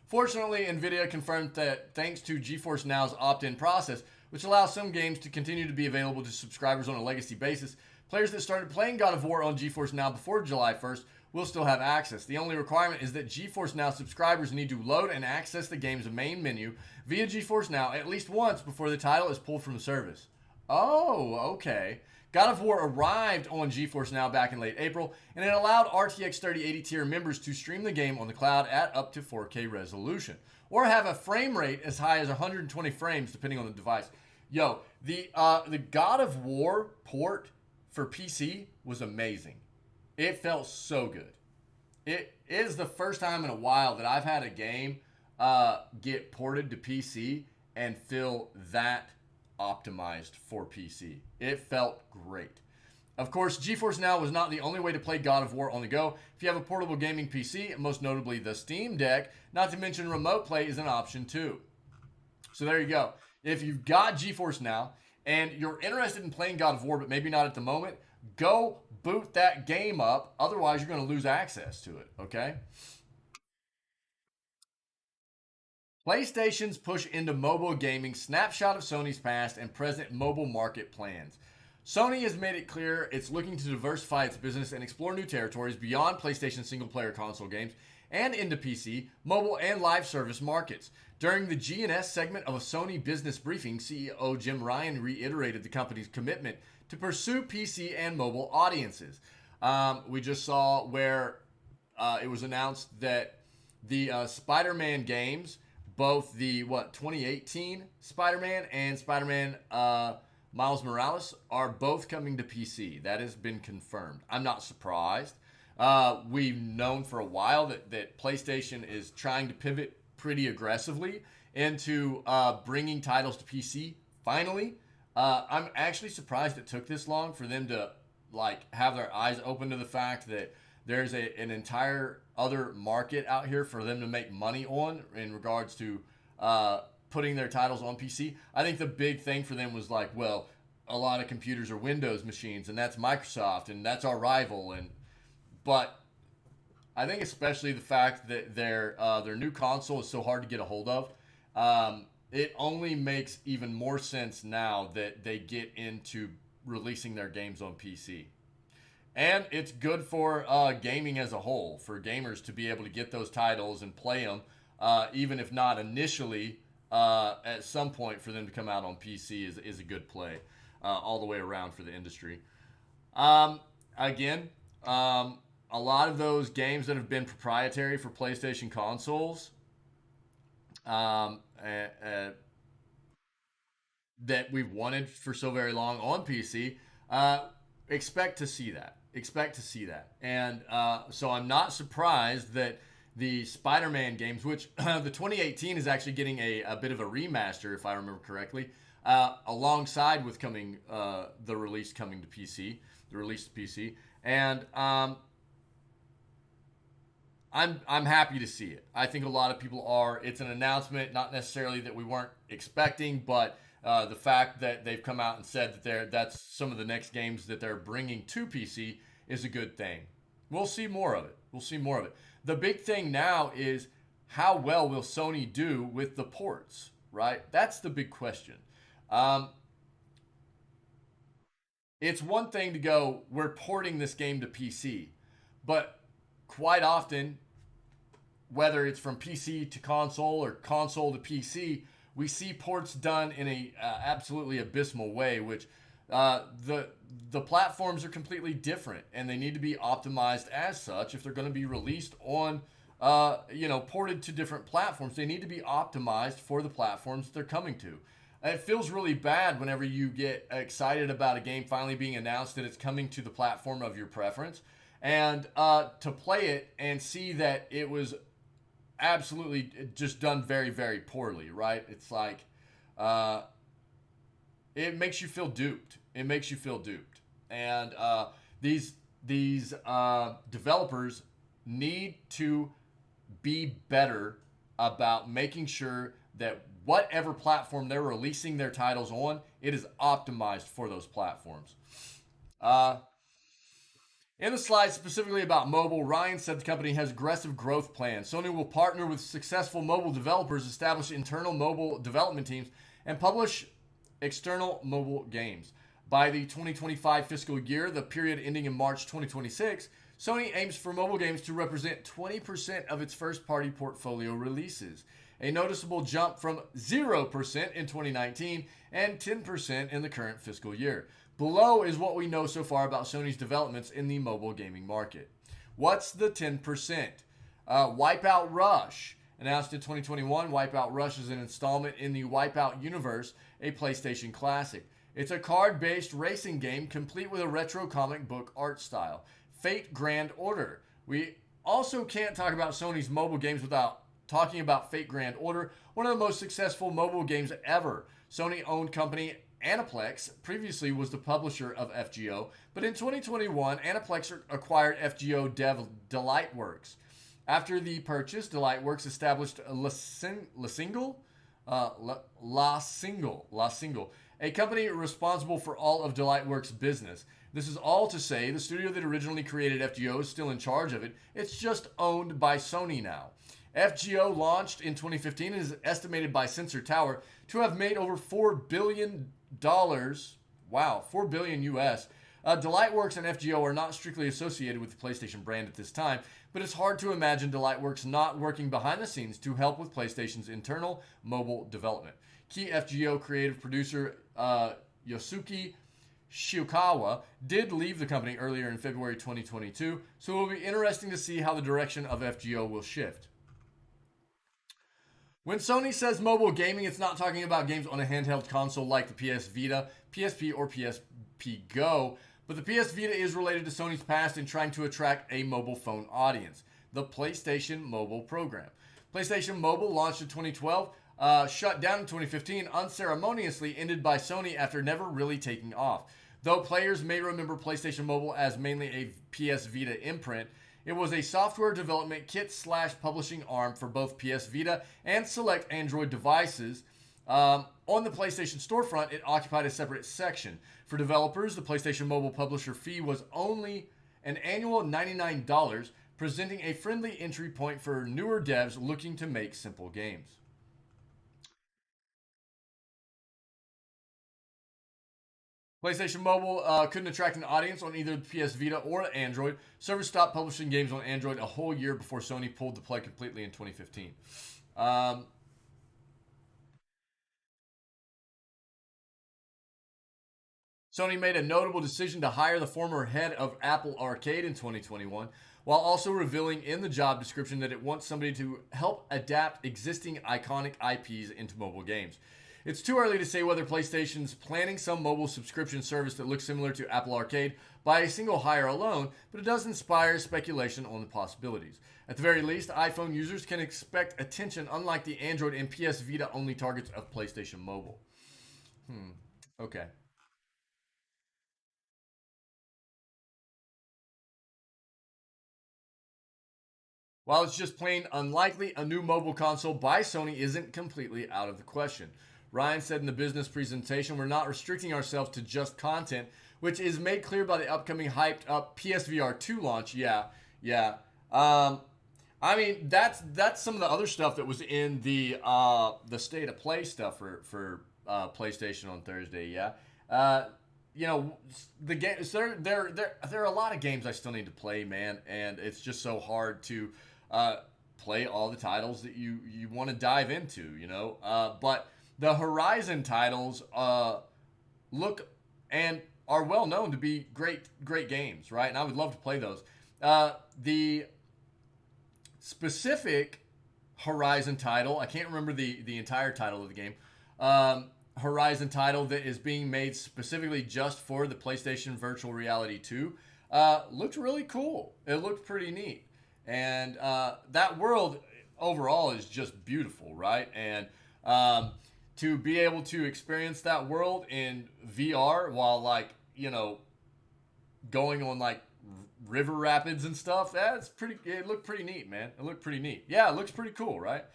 Fortunately, NVIDIA confirmed that thanks to GeForce Now's opt-in process, which allows some games to continue to be available to subscribers on a legacy basis, players that started playing God of War on GeForce Now before July 1st will still have access. The only requirement is that GeForce Now subscribers need to load and access the game's main menu via GeForce Now at least once before the title is pulled from the service. Oh, okay. God of War arrived on GeForce Now back in late April, and it allowed RTX 3080 tier members to stream the game on the cloud at up to 4K resolution, or have a frame rate as high as 120 frames depending on the device. Yo, the God of War port for PC was amazing. It felt so good. It is the first time in a while that I've had a game get ported to PC and feel that optimized for PC. It felt great. Of course, GeForce Now was not the only way to play God of War on the go. If you have a portable gaming PC, most notably the Steam Deck, not to mention remote play is an option too. So there you go. If you've got GeForce Now and you're interested in playing God of War, but maybe not at the moment, go boot that game up. Otherwise, you're going to lose access to it, okay? PlayStation's push into mobile gaming, snapshot of Sony's past and present mobile market plans. Sony has made it clear it's looking to diversify its business and explore new territories beyond PlayStation single-player console games and into PC, mobile, and live service markets. During the G&S segment of a Sony business briefing, CEO Jim Ryan reiterated the company's commitment to pursue PC and mobile audiences. We just saw where it was announced that the Spider-Man games, both the 2018 Spider-Man and Spider-Man Miles Morales, are both coming to PC. That has been confirmed. I'm not surprised. We've known for a while that PlayStation is trying to pivot pretty aggressively into bringing titles to PC. Finally, I'm actually surprised it took this long for them to have their eyes open to the fact that there's an entire other market out here for them to make money on in regards to putting their titles on PC. I think the big thing for them was a lot of computers are Windows machines, and that's Microsoft, and that's our rival. But I think especially the fact that their new console is so hard to get a hold of, it only makes even more sense now that they get into releasing their games on PC. And it's good for gaming as a whole, for gamers to be able to get those titles and play them, even if not initially, at some point for them to come out on PC is a good play all the way around for the industry. Again, a lot of those games that have been proprietary for PlayStation consoles that we've wanted for so very long on PC, expect to see that. And so I'm not surprised that the Spider-Man games, which the 2018 is actually getting a bit of a remaster, if I remember correctly, alongside with the release to PC. And I'm happy to see it. I think a lot of people are. It's an announcement, not necessarily that we weren't expecting, but the fact that they've come out and said that that's some of the next games that they're bringing to PC is a good thing. We'll see more of it. The big thing now is how well will Sony do with the ports, right? That's the big question. It's one thing to go, we're porting this game to PC, but quite often, whether it's from PC to console or console to PC, we see ports done in a absolutely abysmal way, which the platforms are completely different, and they need to be optimized as such. If they're going to be released on, ported to different platforms, they need to be optimized for the platforms they're coming to. It feels really bad whenever you get excited about a game finally being announced that it's coming to the platform of your preference, and to play it and see that it was absolutely just done very, very poorly, right? It's like, it makes you feel duped. And these developers need to be better about making sure that whatever platform they're releasing their titles on, it is optimized for those platforms. In the slide specifically about mobile, Ryan said the company has aggressive growth plans. Sony will partner with successful mobile developers, establish internal mobile development teams, and publish external mobile games. By the 2025 fiscal year, the period ending in March 2026, Sony aims for mobile games to represent 20% of its first-party portfolio releases, a noticeable jump from 0% in 2019 and 10% in the current fiscal year. Below is what we know so far about Sony's developments in the mobile gaming market. What's the 10%? Wipeout Rush. Announced in 2021, Wipeout Rush is an installment in the Wipeout universe, a PlayStation classic. It's a card-based racing game complete with a retro comic book art style. Fate Grand Order. We also can't talk about Sony's mobile games without talking about Fate Grand Order, one of the most successful mobile games ever. Sony-owned company Aniplex previously was the publisher of FGO, but in 2021, Aniplex acquired FGO dev Delightworks. After the purchase, Delightworks established La Single, a company responsible for all of Delightworks' business. This is all to say the studio that originally created FGO is still in charge of it. It's just owned by Sony now. FGO launched in 2015 and is estimated by Sensor Tower to have made over $4 billion. Wow, $4 billion US. Delightworks and FGO are not strictly associated with the PlayStation brand at this time, but it's hard to imagine Delightworks not working behind the scenes to help with PlayStation's internal mobile development. Key FGO creative producer Yosuke Shiokawa did leave the company earlier in February 2022, so it will be interesting to see how the direction of FGO will shift. When Sony says mobile gaming, it's not talking about games on a handheld console like the PS Vita, PSP, or PSP Go, but the PS Vita is related to Sony's past in trying to attract a mobile phone audience, the PlayStation Mobile program. PlayStation Mobile launched in 2012, shut down in 2015, unceremoniously ended by Sony after never really taking off. Though players may remember PlayStation Mobile as mainly a PS Vita imprint, it was a software development kit / publishing arm for both PS Vita and select Android devices, On the PlayStation storefront, it occupied a separate section. For developers, the PlayStation Mobile publisher fee was only an annual $99, presenting a friendly entry point for newer devs looking to make simple games. PlayStation Mobile couldn't attract an audience on either the PS Vita or Android. Servers stopped publishing games on Android a whole year before Sony pulled the plug completely in 2015. Sony made a notable decision to hire the former head of Apple Arcade in 2021, while also revealing in the job description that it wants somebody to help adapt existing iconic IPs into mobile games. It's too early to say whether PlayStation's planning some mobile subscription service that looks similar to Apple Arcade by a single hire alone, but it does inspire speculation on the possibilities. At the very least, iPhone users can expect attention unlike the Android and PS Vita only targets of PlayStation Mobile. Okay. While it's just plain unlikely, a new mobile console by Sony isn't completely out of the question. Ryan said in the business presentation, we're not restricting ourselves to just content, which is made clear by the upcoming hyped up PSVR 2 launch. Yeah. I mean, that's some of the other stuff that was in the state of play stuff for PlayStation on Thursday. Yeah. You know, the games there are a lot of games I still need to play, man, and it's just so hard to play all the titles that you want to dive into, you know. But the Horizon titles look and are well known to be great games, right? And I would love to play those. The specific Horizon title, I can't remember the entire title of the game. Horizon title that is being made specifically just for the PlayStation Virtual Reality 2 looked really cool. It looked pretty neat. And that world overall is just beautiful, right? And to be able to experience that world in VR while, like, you know, going on like river rapids and stuff, it looked pretty neat, man. It looked pretty neat. Yeah, it looks pretty cool, right?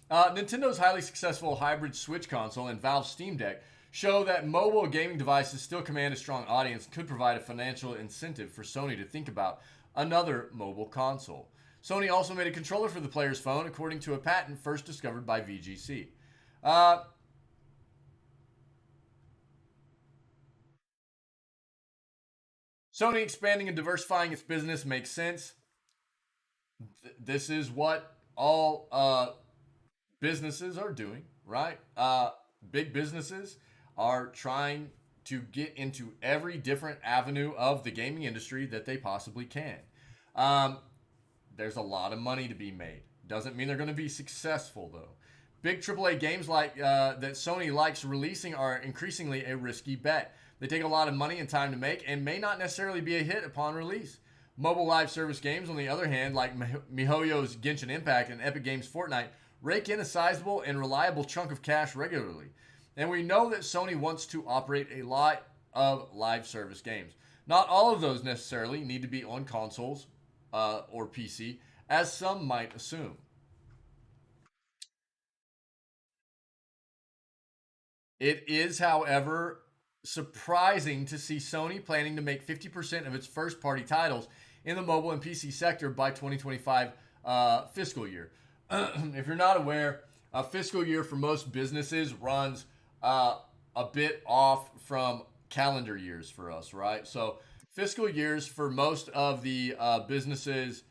Nintendo's highly successful hybrid Switch console and Valve's Steam Deck show that mobile gaming devices still command a strong audience and could provide a financial incentive for Sony to think about another mobile console. Sony also made a controller for the player's phone, according to a patent first discovered by VGC. Sony expanding and diversifying its business makes sense. This is what all businesses are doing, right? Big businesses are trying to get into every different avenue of the gaming industry that they possibly can. There's a lot of money to be made. Doesn't mean they're going to be successful, though. Big AAA games like that Sony likes releasing are increasingly a risky bet. They take a lot of money and time to make and may not necessarily be a hit upon release. Mobile live service games, on the other hand, like MiHoYo's Genshin Impact and Epic Games' Fortnite, rake in a sizable and reliable chunk of cash regularly. And we know that Sony wants to operate a lot of live service games. Not all of those necessarily need to be on consoles or PC, as some might assume. It is, however, surprising to see Sony planning to make 50% of its first-party titles in the mobile and PC sector by 2025 fiscal year. If you're not aware, a fiscal year for most businesses runs a bit off from calendar years for us, right? So fiscal years for most of the businesses,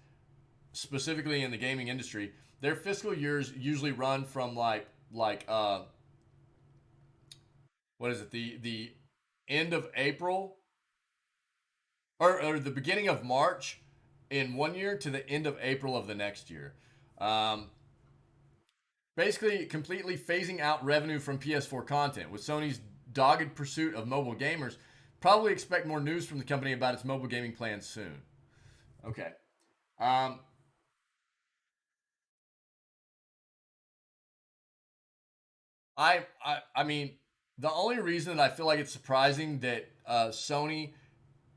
specifically in the gaming industry, their fiscal years usually run from like what is it, the end of April or the beginning of March in one year to the end of April of the next year. Basically completely phasing out revenue from PS4 content. With Sony's dogged pursuit of mobile gamers, probably expect more news from the company about its mobile gaming plans soon. Okay. I mean, the only reason that I feel like it's surprising that Sony,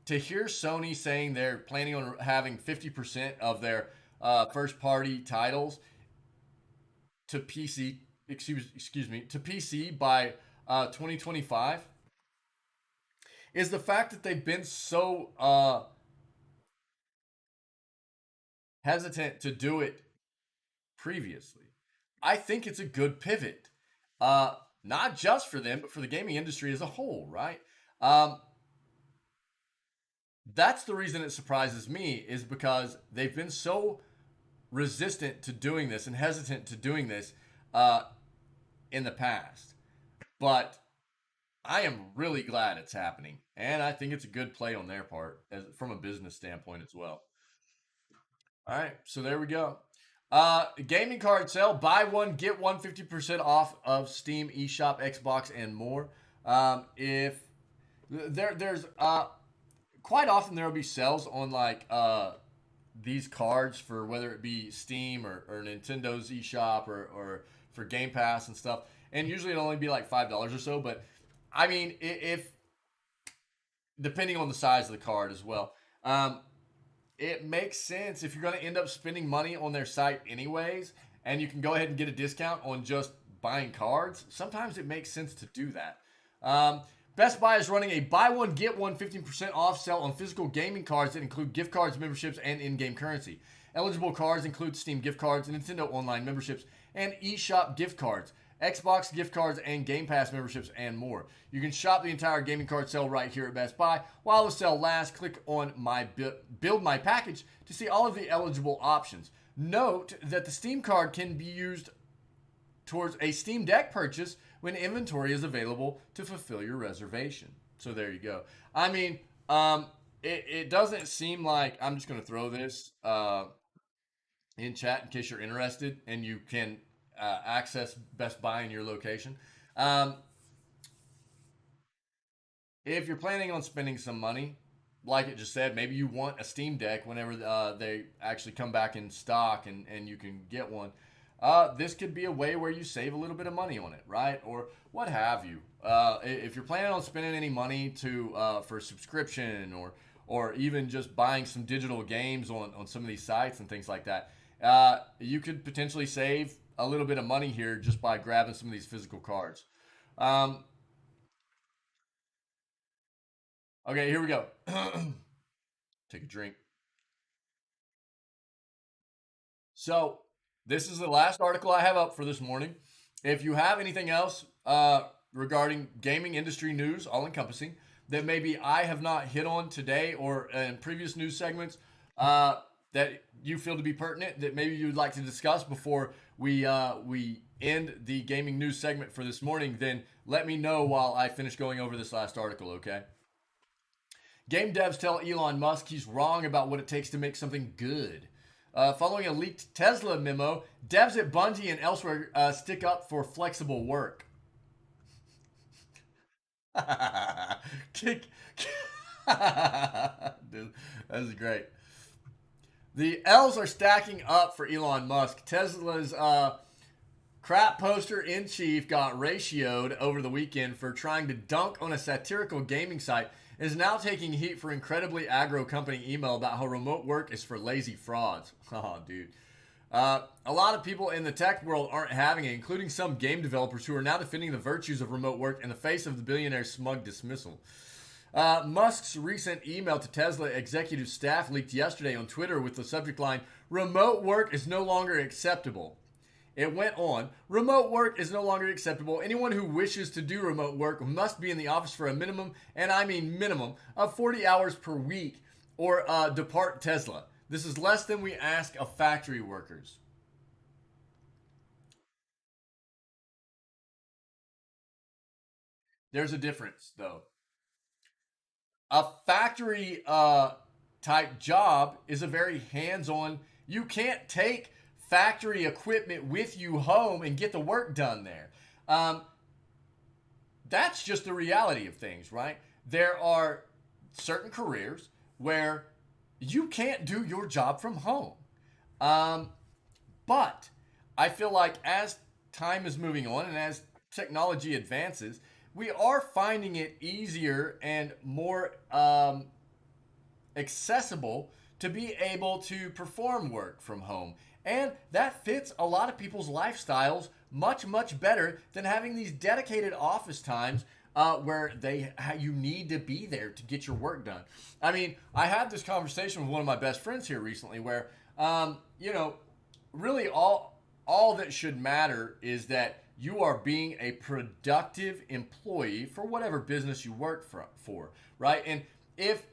to hear Sony saying they're planning on having 50% of their first party titles to PC excuse me, to PC by 2025 is the fact that they've been so hesitant to do it previously. I think it's a good pivot, not just for them, but for the gaming industry as a whole, right? That's the reason it surprises me, is because they've been so resistant to doing this and hesitant to doing this in the past. But I am really glad it's happening, and I think it's a good play on their part from a business standpoint as well. All right, so there we go. Gaming card sale, buy one, get one 50% off of Steam, eShop, Xbox, and more. If there's quite often there will be sales on like these cards for whether it be Steam or Nintendo's eShop or for Game Pass and stuff. And usually it'll only be like $5 or so. But I mean, if depending on the size of the card as well, it makes sense if you're going to end up spending money on their site anyways, and you can go ahead and get a discount on just buying cards. Sometimes it makes sense to do that. Best Buy is running a buy one, get one 15% off sale on physical gaming cards that include gift cards, memberships, and in-game currency. Eligible cards include Steam gift cards, Nintendo Online memberships, and eShop gift cards, Xbox gift cards, and Game Pass memberships, and more. You can shop the entire gaming card sale right here at Best Buy. While the sale lasts, click on my Build My Package to see all of the eligible options. Note that the Steam card can be used towards a Steam Deck purchase when inventory is available to fulfill your reservation. So there you go. I mean, it doesn't seem like, I'm just going to throw this in chat in case you're interested and you can access Best Buy in your location. If you're planning on spending some money, like it just said, maybe you want a Steam Deck whenever they actually come back in stock and you can get one. This could be a way where you save a little bit of money on it, right? Or what have you. If you're planning on spending any money for subscription or even just buying some digital games on some of these sites and things like that, you could potentially save a little bit of money here just by grabbing some of these physical cards. Okay, here we go. Take a drink. So, this is the last article I have up for this morning. If you have anything else regarding gaming industry news, all encompassing, that maybe I have not hit on today or in previous news segments that you feel to be pertinent, that maybe you would like to discuss before we end the gaming news segment for this morning, then let me know while I finish going over this last article, okay? Game devs tell Elon Musk he's wrong about what it takes to make something good. Following a leaked Tesla memo, devs at Bungie and elsewhere stick up for flexible work. Dude, that is great. The L's are stacking up for Elon Musk. Tesla's crap poster in chief got ratioed over the weekend for trying to dunk on a satirical gaming site, is now taking heat for incredibly aggro company email about how remote work is for lazy frauds. Oh, dude. A lot of people in the tech world aren't having it, including some game developers who are now defending the virtues of remote work in the face of the billionaire's smug dismissal. Musk's recent email to Tesla executive staff leaked yesterday on Twitter with the subject line, "Remote work is no longer acceptable." It went on, "Remote work is no longer acceptable. Anyone who wishes to do remote work must be in the office for a minimum, and I mean minimum, of 40 hours per week or depart Tesla. This is less than we ask of factory workers." There's a difference, though. A factory type job is a very hands-on. You can't take factory equipment with you home and get the work done there. That's just the reality of things, right? There are certain careers where you can't do your job from home. But I feel like as time is moving on and as technology advances, we are finding it easier and more accessible to be able to perform work from home. And that fits a lot of people's lifestyles much, much better than having these dedicated office times where you need to be there to get your work done. I mean, I had this conversation with one of my best friends here recently where, really all that should matter is that you are being a productive employee for whatever business you work for, right? And if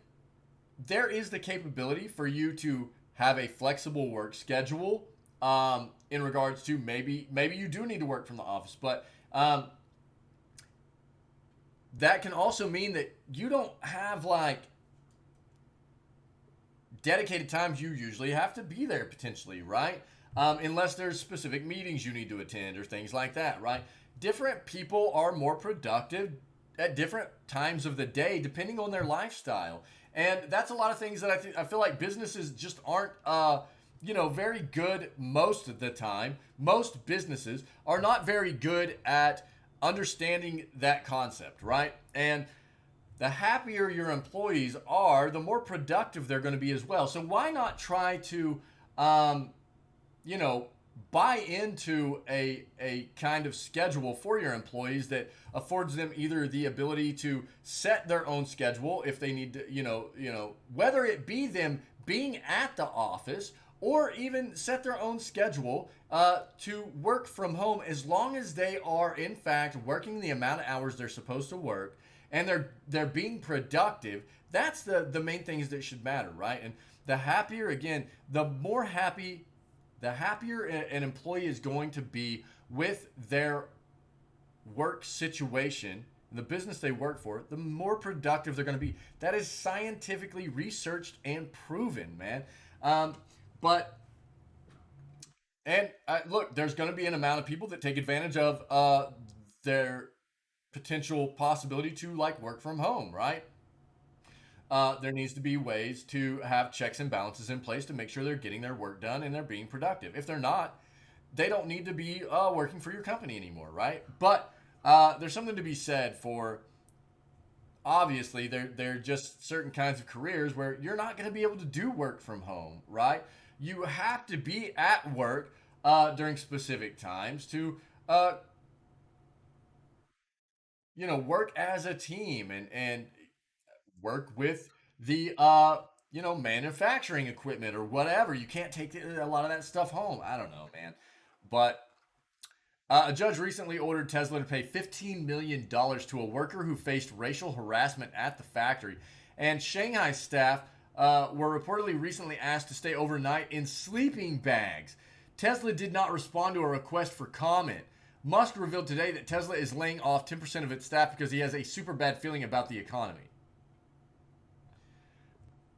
there is the capability for you to have a flexible work schedule, in regards to maybe you do need to work from the office, but that can also mean that you don't have like dedicated times you usually have to be there potentially, right? Unless there's specific meetings you need to attend or things like that, right? Different people are more productive at different times of the day depending on their lifestyle. And that's a lot of things that I feel like businesses just aren't very good most of the time. Most businesses are not very good at understanding that concept, right? And the happier your employees are, the more productive they're going to be as well. So why not try to buy into a kind of schedule for your employees that affords them either the ability to set their own schedule if they need to, whether it be them being at the office or even set their own schedule to work from home, as long as they are in fact working the amount of hours they're supposed to work and they're being productive. That's the main things that should matter, right? And the happier, again, the happier an employee is going to be with their work situation, the business they work for, the more productive they're going to be. That is scientifically researched and proven, man. Look, there's going to be an amount of people that take advantage of their potential possibility to like work from home, right? There needs to be ways to have checks and balances in place to make sure they're getting their work done and they're being productive. If they're not, they don't need to be working for your company anymore, right? But there's something to be said for, obviously, there are just certain kinds of careers where you're not going to be able to do work from home, right? You have to be at work during specific times to work as a team and work with the manufacturing equipment or whatever. You can't take a lot of that stuff home. I don't know, man. But a judge recently ordered Tesla to pay $15 million to a worker who faced racial harassment at the factory. And Shanghai staff were reportedly recently asked to stay overnight in sleeping bags. Tesla did not respond to a request for comment. Musk revealed today that Tesla is laying off 10% of its staff because he has a super bad feeling about the economy.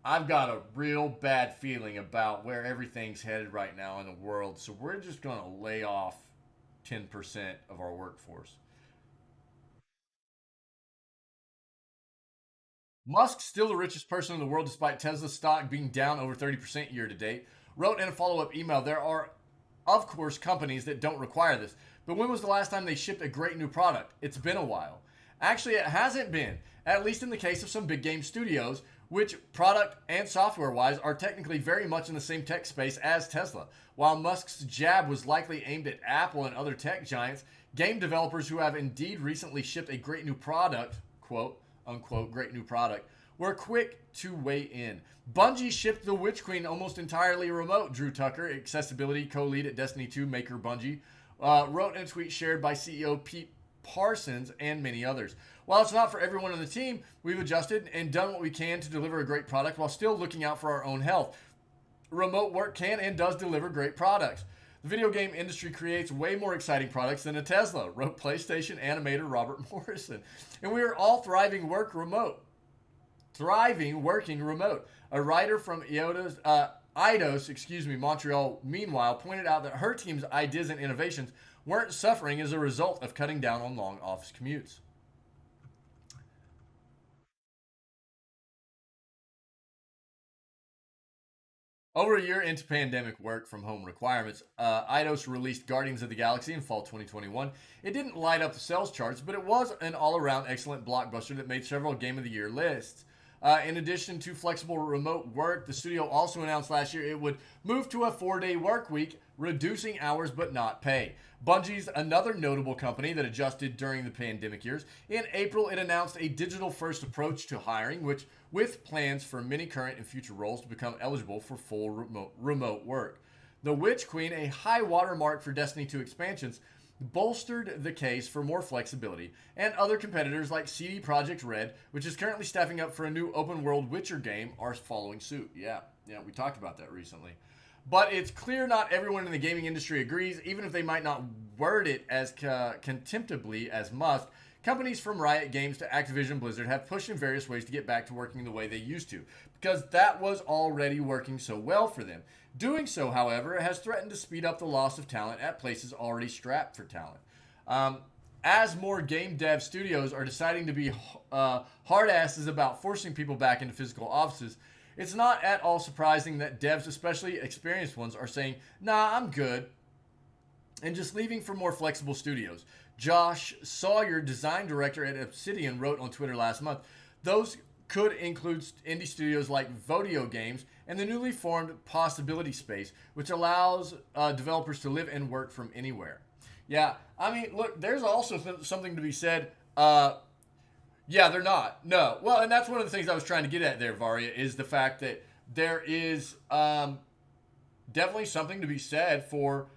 I've got a real bad feeling about where everything's headed right now in the world, so we're just going to lay off 10% of our workforce. Musk, still the richest person in the world despite Tesla stock being down over 30% year to date, wrote in a follow-up email, there are, of course, companies that don't require this, but when was the last time they shipped a great new product? It's been a while. Actually, it hasn't been, at least in the case of some big game studios, which product and software-wise are technically very much in the same tech space as Tesla. While Musk's jab was likely aimed at Apple and other tech giants, game developers who have indeed recently shipped a great new product, quote, unquote, great new product, were quick to weigh in. Bungie shipped the Witch Queen almost entirely remote, Drew Tucker, accessibility co-lead at Destiny 2 maker Bungie, wrote in a tweet shared by CEO Pete Parsons and many others. While it's not for everyone on the team, we've adjusted and done what we can to deliver a great product while still looking out for our own health. Remote work can and does deliver great products. The video game industry creates way more exciting products than a Tesla, wrote PlayStation animator Robert Morrison. And we are all thriving working remote. A writer from Eidos, Montreal, meanwhile, pointed out that her team's ideas and innovations weren't suffering as a result of cutting down on long office commutes. Over a year into pandemic work from home requirements, Eidos released Guardians of the Galaxy in fall 2021. It didn't light up the sales charts, but it was an all-around excellent blockbuster that made several Game of the Year lists. In addition to flexible remote work, the studio also announced last year it would move to a 4-day work week reducing hours but not pay. Bungie's another notable company that adjusted during the pandemic years. In April, it announced a digital-first approach to hiring, which with plans for many current and future roles to become eligible for full remote work. The Witch Queen, a high watermark for Destiny 2 expansions, bolstered the case for more flexibility, and other competitors like CD Projekt Red, which is currently staffing up for a new open-world Witcher game, are following suit. Yeah, we talked about that recently. But it's clear not everyone in the gaming industry agrees, even if they might not word it as contemptibly as must. Companies from Riot Games to Activision Blizzard have pushed in various ways to get back to working the way they used to, because that was already working so well for them. Doing so, however, has threatened to speed up the loss of talent at places already strapped for talent. As more game dev studios are deciding to be hard asses about forcing people back into physical offices, it's not at all surprising that devs, especially experienced ones, are saying, nah, I'm good, and just leaving for more flexible studios. Josh Sawyer, design director at Obsidian, wrote on Twitter last month, those could include indie studios like Vodio Games and the newly formed Possibility Space, which allows developers to live and work from anywhere. Yeah, I mean, look, there's also something to be said. Yeah, they're not. No. Well, and that's one of the things I was trying to get at there, Varia, is the fact that there is definitely something to be said for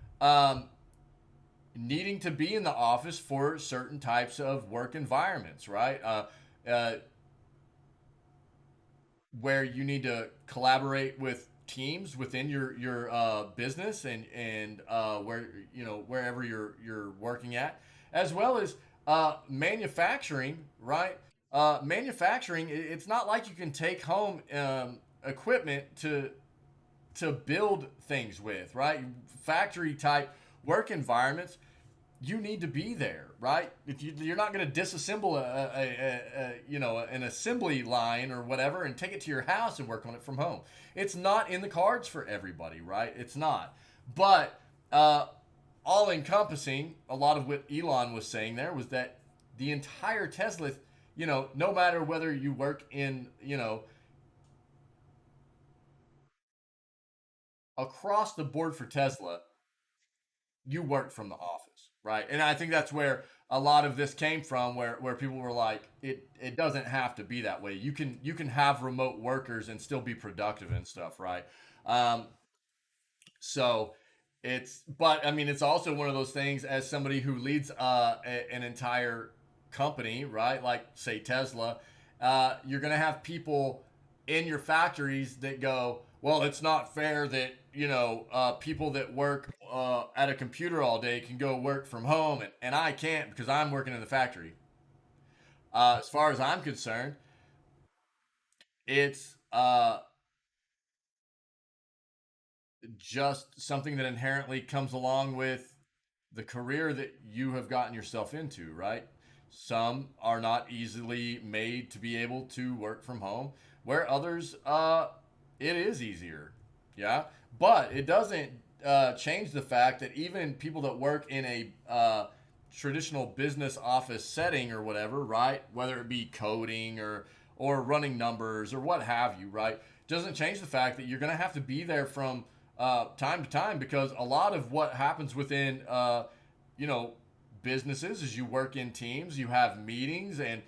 needing to be in the office for certain types of work environments, right? Where you need to collaborate with teams within your business and where wherever you're working at, as well as manufacturing, right? Manufacturing, it's not like you can take home equipment to build things with, right? Factory type work environments, you need to be there, right? If you're not going to disassemble an assembly line or whatever and take it to your house and work on it from home. It's not in the cards for everybody, right? It's not. But all encompassing, a lot of what Elon was saying there was that the entire Tesla, no matter whether you work in, across the board for Tesla, you work from the office, right? And I think that's where a lot of this came from, where people were like, it doesn't have to be that way. You can have remote workers and still be productive and stuff, right? So but I mean, it's also one of those things as somebody who leads an entire company, right? Like say Tesla, you're gonna have people in your factories that go, well, it's not fair that people that work at a computer all day can go work from home and I can't because I'm working in the factory. As far as I'm concerned, it's just something that inherently comes along with the career that you have gotten yourself into, right? Some are not easily made to be able to work from home, where others, it is easier. Yeah. But it doesn't change the fact that even people that work in a traditional business office setting or whatever, right? Whether it be coding or running numbers or what have you, right? Doesn't change the fact that you're going to have to be there from time to time, because a lot of what happens within, businesses is you work in teams, you have meetings, and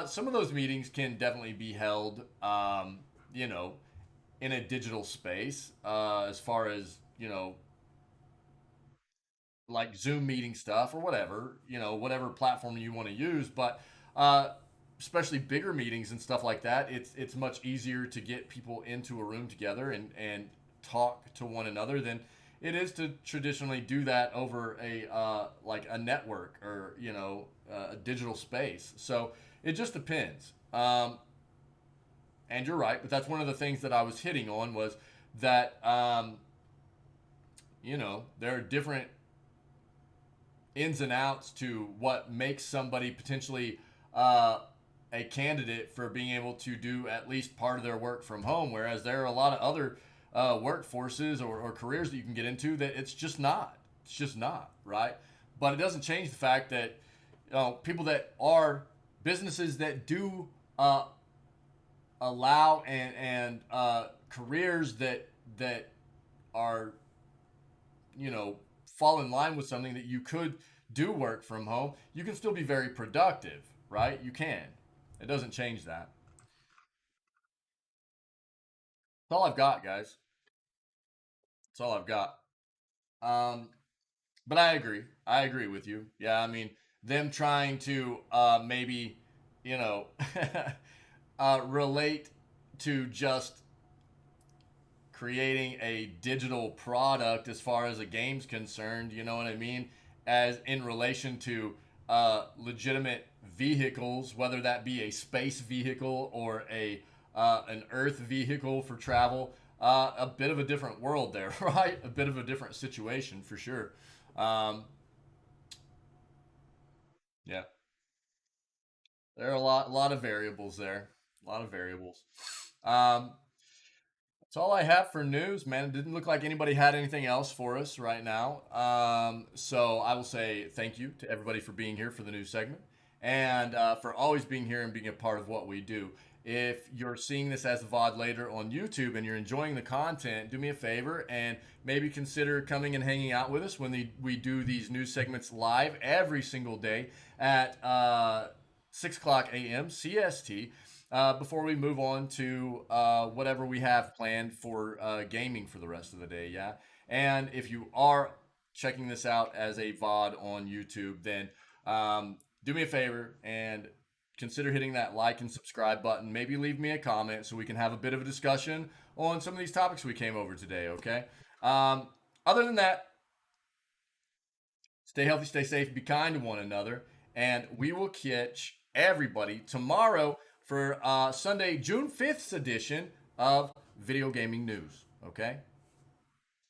some of those meetings can definitely be held, in a digital space, as far as, like Zoom meeting stuff or whatever, whatever platform you want to use. But especially bigger meetings and stuff like that, it's much easier to get people into a room together and talk to one another than it is to traditionally do that over a network or a digital space. So it just depends. And you're right, but that's one of the things that I was hitting on was that there are different ins and outs to what makes somebody potentially a candidate for being able to do at least part of their work from home, whereas there are a lot of other workforces or careers that you can get into that it's just not, right? But it doesn't change the fact that people that are businesses that do allow and careers that are fall in line with something that you could do work from home, you can still be very productive, right? You can. It doesn't change that. That's all I've got, guys. That's all I've got. Um, but I agree. I agree with you. Yeah, I mean, them trying to maybe, you know, relate to just creating a digital product as far as a game's concerned, you know what I mean? As in relation to legitimate vehicles, whether that be a space vehicle or a an Earth vehicle for travel. A bit of a different world there, right? A bit of a different situation for sure. Um, yeah, there are a lot of variables there. A lot of variables. Um, That's all I have for news, man. It didn't look like anybody had anything else for us right now. So I will say thank you to everybody for being here for the news segment and for always being here and being a part of what we do. If you're seeing this as a VOD later on YouTube and you're enjoying the content, do me a favor and maybe consider coming and hanging out with us when we do these news segments live every single day at 6 o'clock a.m. CST before we move on to whatever we have planned for gaming for the rest of the day. Yeah. And if you are checking this out as a VOD on YouTube, then do me a favor and consider hitting that like and subscribe button. Maybe leave me a comment so we can have a bit of a discussion on some of these topics we came over today. Okay. Other than that, stay healthy, stay safe, be kind to one another, and we will catch everybody tomorrow for Sunday, June 5th's edition of Video Gaming News. Okay?